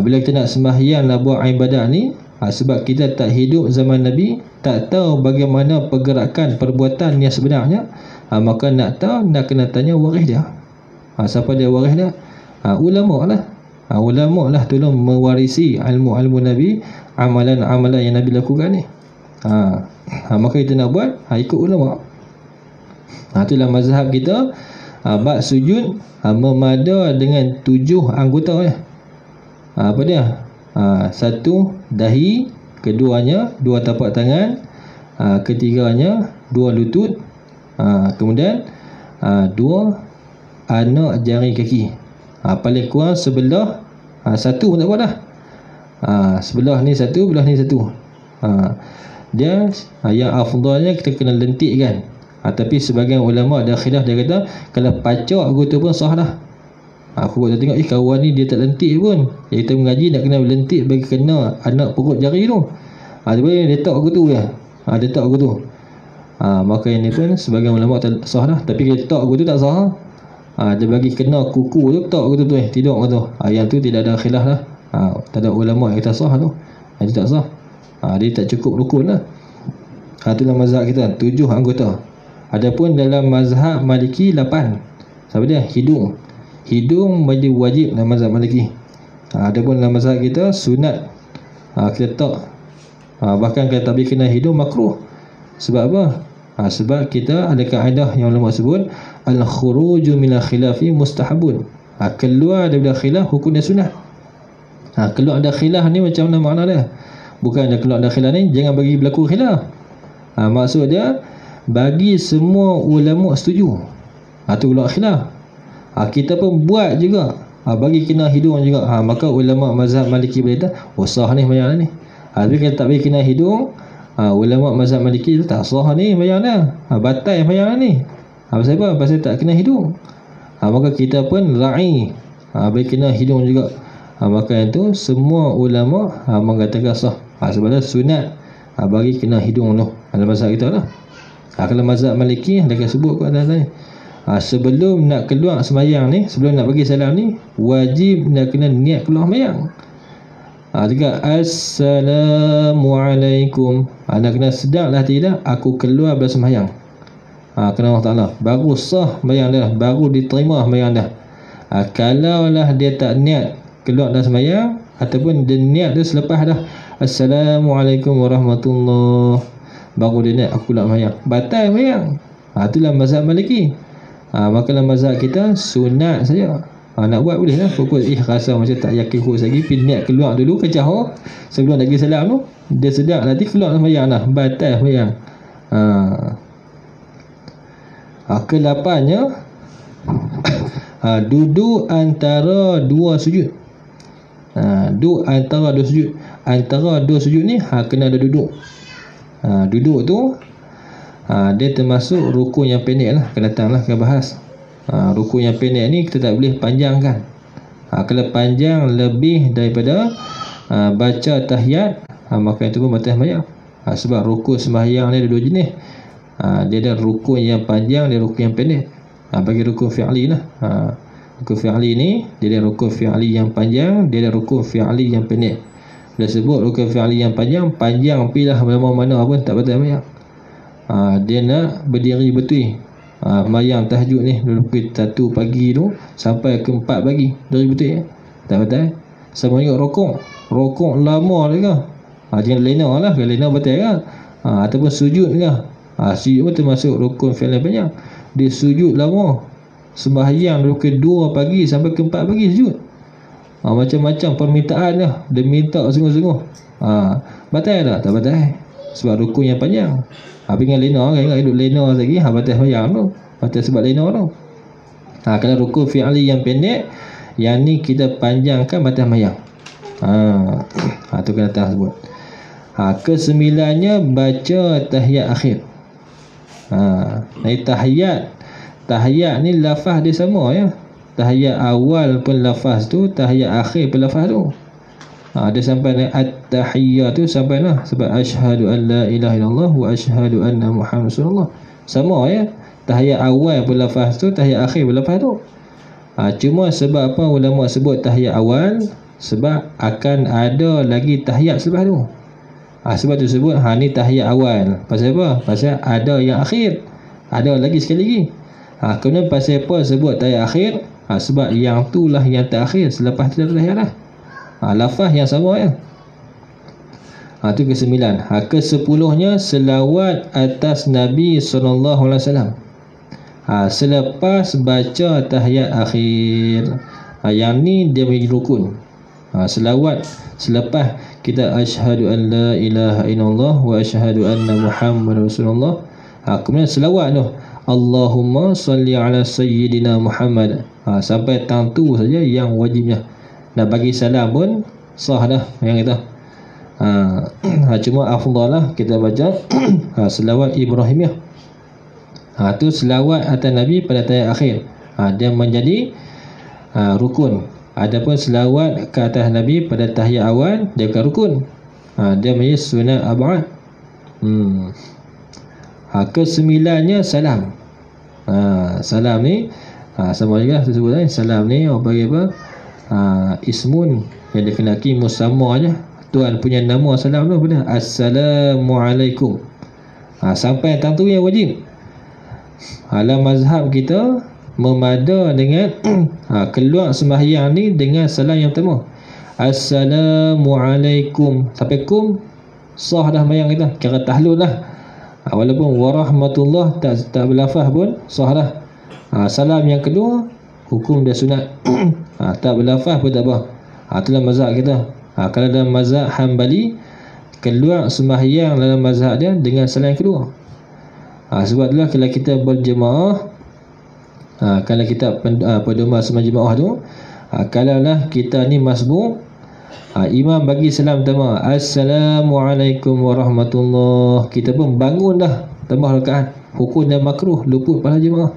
bila kita nak sembahyang nak buat ibadat ni, sebab kita tak hidup zaman Nabi, tak tahu bagaimana pergerakan perbuatan yang sebenarnya, maka nak tahu, nak kena tanya waris dia. Siapa dia waris dia? Ulama lah. Ulama lah tolong mewarisi ilmu-ilmu Nabi, amalan-amalan yang Nabi lakukan ni. Maka kita nak buat, ikut ulama. Itulah mazhab kita. Bab sujud memada dengan 7 anggota apa dia? 1 dahi, keduanya 2 tapak tangan, ketiganya 2 lutut, kemudian 2 anak jari kaki. Paling kurang sebelah, 1 pun tak apa dah. Sebelah ni 1, belah ni 1. Dia yang afdalnya kita kena lentikkan. Tapi sebagian ulama ada khilaf, dia kata kalau pacak gitu pun sah dah. Aku buat tengok, kawan ni dia tak lentik pun. Kita mengaji nak kena lentik bagi kena anak perut jari tu. Dia letak gitu ya. Letak gitu. Maka ini pun sebagian ulama tak sah dah. Tapi kalau letak gitu tak sah. Dia bagi kena kuku tu, letak gitu tu tidur gitu. Yang tu tidak ada khilaf lah. Tak ada ulama yang kata sah tu. Dia tak sah. Dia tak cukup rukun lah. Itulah mazhab kita, 7 anggota. Adapun dalam mazhab Maliki 8. Siapa dia? Hidung wajib dalam mazhab Maliki. Adapun dalam mazhab kita sunat, kita tak, bahkan kalau tak boleh kena hidung makruh. Sebab apa? Sebab kita ada kaedah yang ulama sebut, al-khuruju minal khilafi mustahabun. Keluar daripada khilaf hukumnya sunat. Keluar dari khilaf ni macam mana makna dia? Bukan dia keluar dari khilaf ni jangan bagi berlaku khilaf. Maksud dia bagi semua ulama setuju. Tu keluar khilaf. Kita pun buat juga, bagi kena hidung juga. Maka ulama mazhab Maliki berkata, sah ni macam mana ni. Tapi kalau tak bagi kena hidung, Ulama mazhab Maliki tak sah ni bayang dah. Batal bayang ni. Pasal apa? Pasal tak kena hidung. Maka kita pun ra'i. Boleh kena hidung juga. Maka itu semua ulama mengatakan sah. Sebab sunat bagi kena hidung tu. Dalam mazhab kita lah. Kalau mazhab Maliki dia akan sebut kat atas ni. Sebelum nak keluar sembahyang ni, sebelum nak bagi salam ni, wajib nak kena niat keluar sembahyang. Juga Assalamualaikum. Nak kena sedar lah tidak aku keluar dari sembahyang. Kena Allah Ta'ala baru sah sembahyang dah, baru diterima sembahyang dah. Kalaulah dia tak niat keluar dari sembahyang, ataupun dia niat dia selepas dah Assalamualaikum warahmatullahi, baru dia niat aku keluar sembahyang, batal sembahyang. Itulah mazhab Maliki. Maka dalam mazhab kita sunat saja. Nak buat boleh lah. Pukul rasa macam tak yakin kurus lagi, pergi niat keluar dulu ke jauh sebelum lagi salam tu, dia sedar nanti keluar sembahyang dah, batal sembahyang. Ke-8-nya duduk antara dua sujud. Duduk antara dua sujud. Antara dua sujud ni kena ada duduk. Duduk tu dia termasuk rukun yang pendek lah. Akan datang lah kita bahas. Rukun yang pendek ni kita tak boleh panjangkan. Kalau panjang lebih daripada baca tahiyat, maka itu pun batal sembahyang. Sebab rukun sembahyang ni ada dua jenis. Dia ada rukun yang panjang, dia rukun yang pendek. Bagi rukun fi'li lah. Rukun fi'li ni dia ada rukun fi'li yang panjang, dia ada rukun fi'li yang pendek. Bila sebut rukun fi'li yang panjang pilah mana-mana pun tak batal sembahyang. Dia nak berdiri betul. Mayang tahajud ni dari pukul 1 pagi tu sampai ke 4 pagi berdiri betul tak batal. Sama juga rokok lama juga. Jangan lena lah, kalau lena batal kan. Ataupun sujud juga. Sujud pun termasuk rukun fi'il panjang. Dia sujud lama, sembahyang dari pukul 2 pagi sampai ke 4 pagi sujud. Macam-macam permintaan lah. Dia minta sungguh-sungguh. Batal tak? Tak batal. Sebab rukun yang panjang. Dengan lena kan, ingat hidup lena lagi, batal sembahyang tu. Batal sebab lena tu. Kalau rukun fi'li yang pendek, yang ni kita panjangkan, batal sembahyang. Tu kena datang sebut. Ke-9-nya baca tahiyat akhir. Tahiyat ni lafaz dia sama ya. Tahiyat awal pun lafaz tu, tahiyat akhir pun lafaz tu. Dia sampai at-tahiyyat tu sampai lah. Sebab asyhadu an la ilaha illallah wa asyhadu anna Muhammad Rasulullah. Sama ya. Tahiyat awal pun lafaz tu, tahiyat akhir pun lafaz tu. Cuma sebab apa ulama sebut tahiyat awal? Sebab akan ada lagi tahiyat selepas tu. Sebab tu sebut ni tahiyat awal. Pasal apa? Pasal ada yang akhir, ada lagi sekali lagi. Kemudian pasal apa sebut tahiyat akhir? Sebab yang tu lah yang terakhir, selepas tu tahiyat lah. Lafaz yang sama ya. Itu ke-9. Ke-10-nya selawat atas Nabi SAW. Selepas baca tahiyat akhir. Yang ni dia bagi rukun. Selawat selepas kita asyhadu an la ilaha illallah wa asyhadu anna Muhammad Rasulullah. Kemudian selawat tu Allahumma salli ala sayyidina Muhammad. Sampai tang tu saja yang wajibnya. Nak bagi salam pun sah dah yang kita. Cuma afdal lah kita baca selawat Ibrahimiyah. Tu selawat atas Nabi pada tahiyat akhir. Dia menjadi rukun. Adapun selawat ke atas Nabi pada tahiyat awal, dia bukan rukun. Dia menjadi sunat ab'ad. Ke-9-nya salam. Salam ni sama juga sebut salam ni orang panggil apa? Ismun yang dikenaki musamma aja. Tuhan punya nama salam tu apa? Assalamualaikum. Sampai tang tu yang wajib. Dalam mazhab kita memada dengan keluar sembahyang ni dengan salam yang pertama. Assalamualaikum. Sampai kum sah dah sembahyang kita. Kira tahlul lah. Walaupun warahmatullah tak berlafaz pun sah dah. Salam yang kedua hukum dia sunat. Tak berlafaz pun tak apa. Itulah mazhab kita. Kalau dalam mazhab Hanbali, keluar sembahyang dalam mazhab dia dengan salam yang kedua. Sebab itulah kalau kita berjemaah, kalau kita pedoman sembahyang jemaah tu, kalaulah kita ni masbuk, Imam bagi salam pertama, Assalamualaikum warahmatullahi. Kita pun bangun dah, tambah rakaat. Hukum dan makruh luput pada jemaah.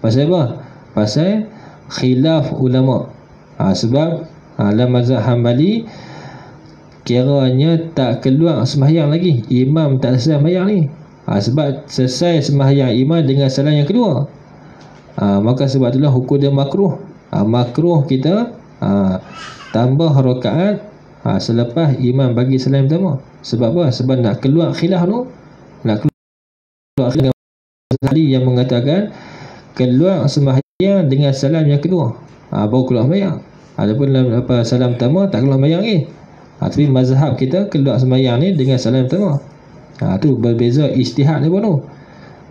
Pasal apa? Pasal khilaf ulama. Sebab dalam mazhab Hambali kiranya tak keluar sembahyang lagi, imam tak selesai sembahyang ni. Sebab selesai sembahyang imam dengan salam yang kedua. Maka sebab itulah hukum dia makruh. Makruh kita tambah rakaat selepas imam bagi salam pertama. Sebab apa? Sebab nak keluar khilaf tu, nak keluar khilaf tadi yang mengatakan keluar sembahyang dengan salam yang kedua, baru keluar sembahyang. Adapun salam pertama tak keluar sembahyang lagi. Tapi mazhab kita keluar sembahyang ni dengan salam pertama. Tu berbeza ijtihad dia pun tu.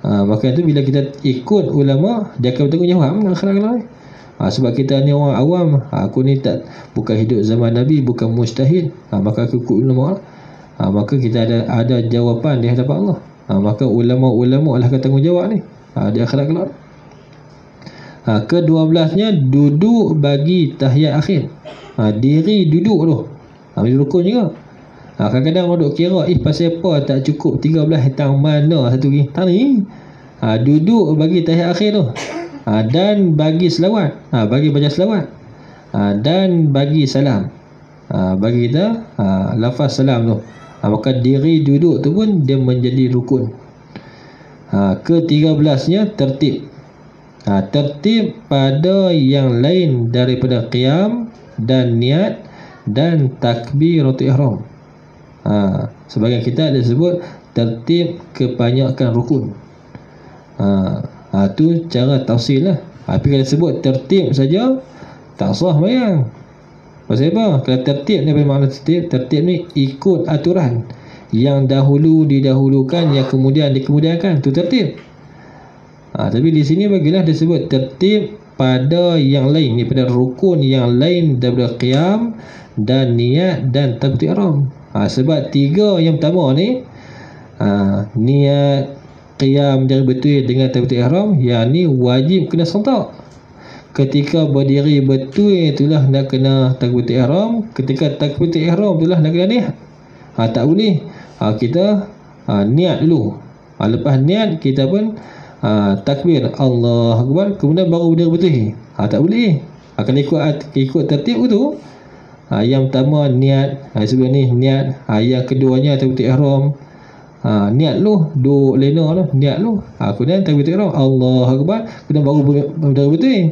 Maka tu bila kita ikut ulama, dia akan bertanggungjawab dengan khilaf ni. Sebab kita ni orang awam, aku ni bukan hidup zaman Nabi, bukan mujtahid, maka aku ikut ulama. Maka kita ada jawapan di hadapan Allah. Maka ulama-ulama lah akan tanggungjawab ni di akhirat kelak. Ke-12-nya duduk bagi tahiyat akhir. Diri duduk tu ini rukun juga. Kadang-kadang orang duk kira pasal apa tak cukup 13 hutang mana satu lagi. Tak ni. Duduk bagi tahiyat akhir tu. Dan bagi selawat, bagi baca selawat, dan bagi salam, bagi kita lafaz salam tu. Maka diri duduk tu pun dia menjadi rukun. Ke-13-nya tertib. Tertib pada yang lain daripada qiyam dan niat dan takbiratul ihram. Sebagian kita ada sebut tertib kebanyakan rukun. Tu cara tafsir lah. Tapi kalau sebut tertib saja tak sah bayang. Pasal apa? Kalau tertib ni apa makna tertib? Tertib ni ikut aturan. Yang dahulu didahulukan, yang kemudian dikemudiankan, tu tertib. Tapi di sini bagilah disebut tertib pada yang lain, ni pada rukun yang lain daripada qiyam dan niat dan takbiratul ihram. Sebab tiga yang pertama ni, niat, qiyam dan betul dengan takbiratul ihram, yang ni wajib kena serentak. Ketika berdiri betul itulah nak kena takbiratul ihram, ketika takbiratul ihram itulah nak kena niat. Tak boleh kita niat dulu, lepas niat kita pun takbir Allah Akbar, kemudian baru berdiri betul. Tak boleh. Kalau ikut tertib tu, yang pertama niat, sebab ni niat, yang keduanya takbiratul ihram, niat lu duk lena lu, niat lu, kemudian takbiratul ihram Allah Akbar, kemudian baru berdiri betul.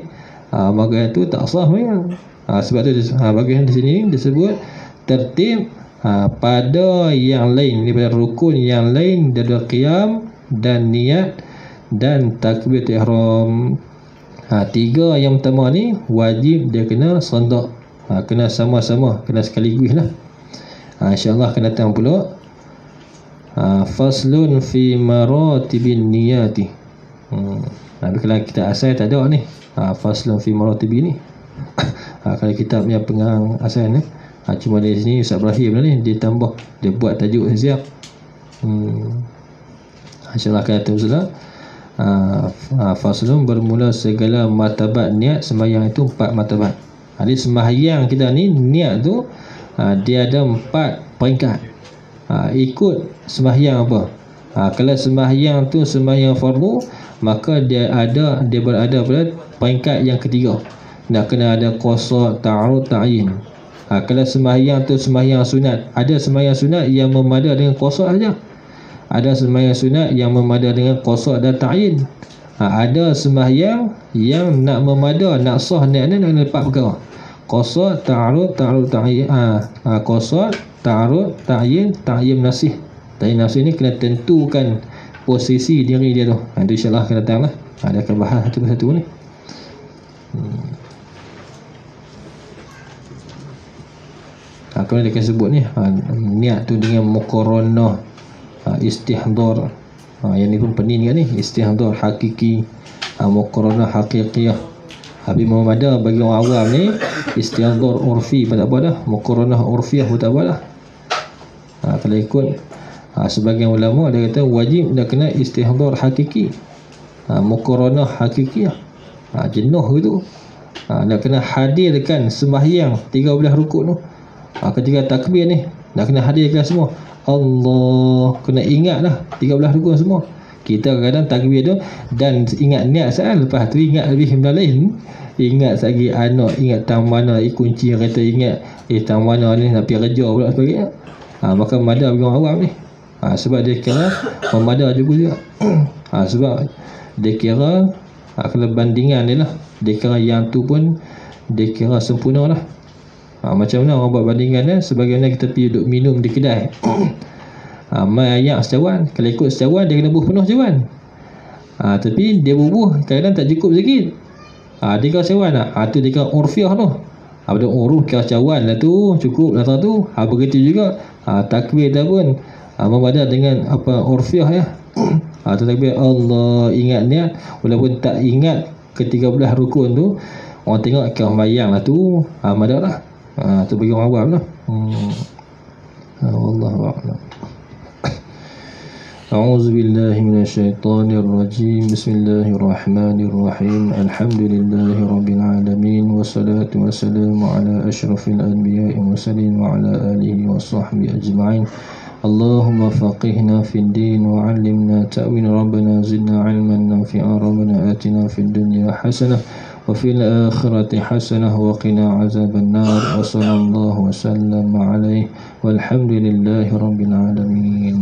Maka itu tak sah memang. Sebab tu bagian di sini disebut tertib pada yang lain daripada rukun yang lain daripada qiyam dan niat dan takbiratul ihram. Tiga yang pertama ni wajib dia kena serentak, kena sama-sama, kena sekaligus lah. InsyaAllah akan datang pula faslun fi maratibin niyati. Tapi kalau kita asal tak ada ni faslun fi maratibin ni. Kalau kitabnya pengarang asal ni, cuma di sini Ustaz Ibrahim ni dia tambah, dia buat tajuk siap. InsyaAllah akan datang pula faslun bermula segala martabat niat sembahyang itu 4 martabat. Jadi sembahyang kita ni niat tu dia ada 4 peringkat. Ikut sembahyang apa. Kalau sembahyang tu sembahyang fardu, maka dia berada pada peringkat yang ketiga. Nak kena ada qasar, ta'arud, ta'yin. Kalau sembahyang tu sembahyang sunat, ada sembahyang sunat yang memada dengan qasar saja. Ada sembahyang sunat yang memada dengan qasar dan ta'yin. Ada sembahyang yang nak memada, nak sah niatnya nak kena 4 perkara. Qasar, ta'arud, ta'yin. Qasar, ta'arud, ta'yin, ta'yin nasih. Ta'yin nasih ni kena tentukan posisi diri dia tu. Itu insyaAllah akan datang lah. Ada akan bahas satu persatu ni. Kemudian dia akan sebut ni niat tu dengan muqaranah, istihdar. Yang ni pun pening kan ni, istihdar hakiki, muqaranah haqiqiyah. Habis ada bagi orang awam ni istihdar urfi pun tak apa dah, muqaranah urfiyah pun tak apa dah. Kalau ikut sebagian ulama dia kata wajib dah kena istihdar hakiki, muqaranah hakikiyah. Jenuh gitu, nak kena hadirkan sembahyang 13 rukun tu. Ketika takbir ni nak kena hadirkan semua. Allah, kena ingat lah 13 rukun semua. Kita kadang takbir tu dan ingat niat saat, lepas tu ingat lebih benda lain. Ingat lagi anak, ingat tang mana kunci kereta, ingat tang mana ni nak pergi kerja pula sebagainya. Maka madar bagi orang awam ni. Sebab dia kira memadar juga. Sebab dia kira kalau bandingan dia lah, dia kira yang tu pun dia kira sempurna lah. Macam mana orang buat bandingan dia, sebagaimana kita pergi duduk minum di kedai. Mai ayak secawan, kalau ikut secawan dia kena buh penuh cawan. Tapi dia bubuh kadang tak cukup sikit. Dia kira cawan lah. Tu dia kira urfiah tu. Pada uruf kira cawan lah tu, cukup lah tu. Begitu juga takbir dah pun memadar dengan apa urfiah ya. Takbir Allah, ingat niat, walaupun tak ingat ke-13 rukun tu, orang tengok kira bayang lah tu, madar lah. Tu bagi orang awam lah. Wallahu a'lam. أعوذ بالله من الشيطان الرجيم بسم الله الرحمن الرحيم الحمد لله رب العالمين والصلاة والسلام على أشرف الأنبياء والمرسلين وعلى آله وصحبه أجمعين اللهم فقهنا في الدين وعلمنا تأويل ربنا زدنا علما نافعا ربنا آتنا في الدنيا حسنة وفي الآخرة حسنة وقنا عذاب النار وصلى الله وسلم عليه والحمد لله رب العالمين.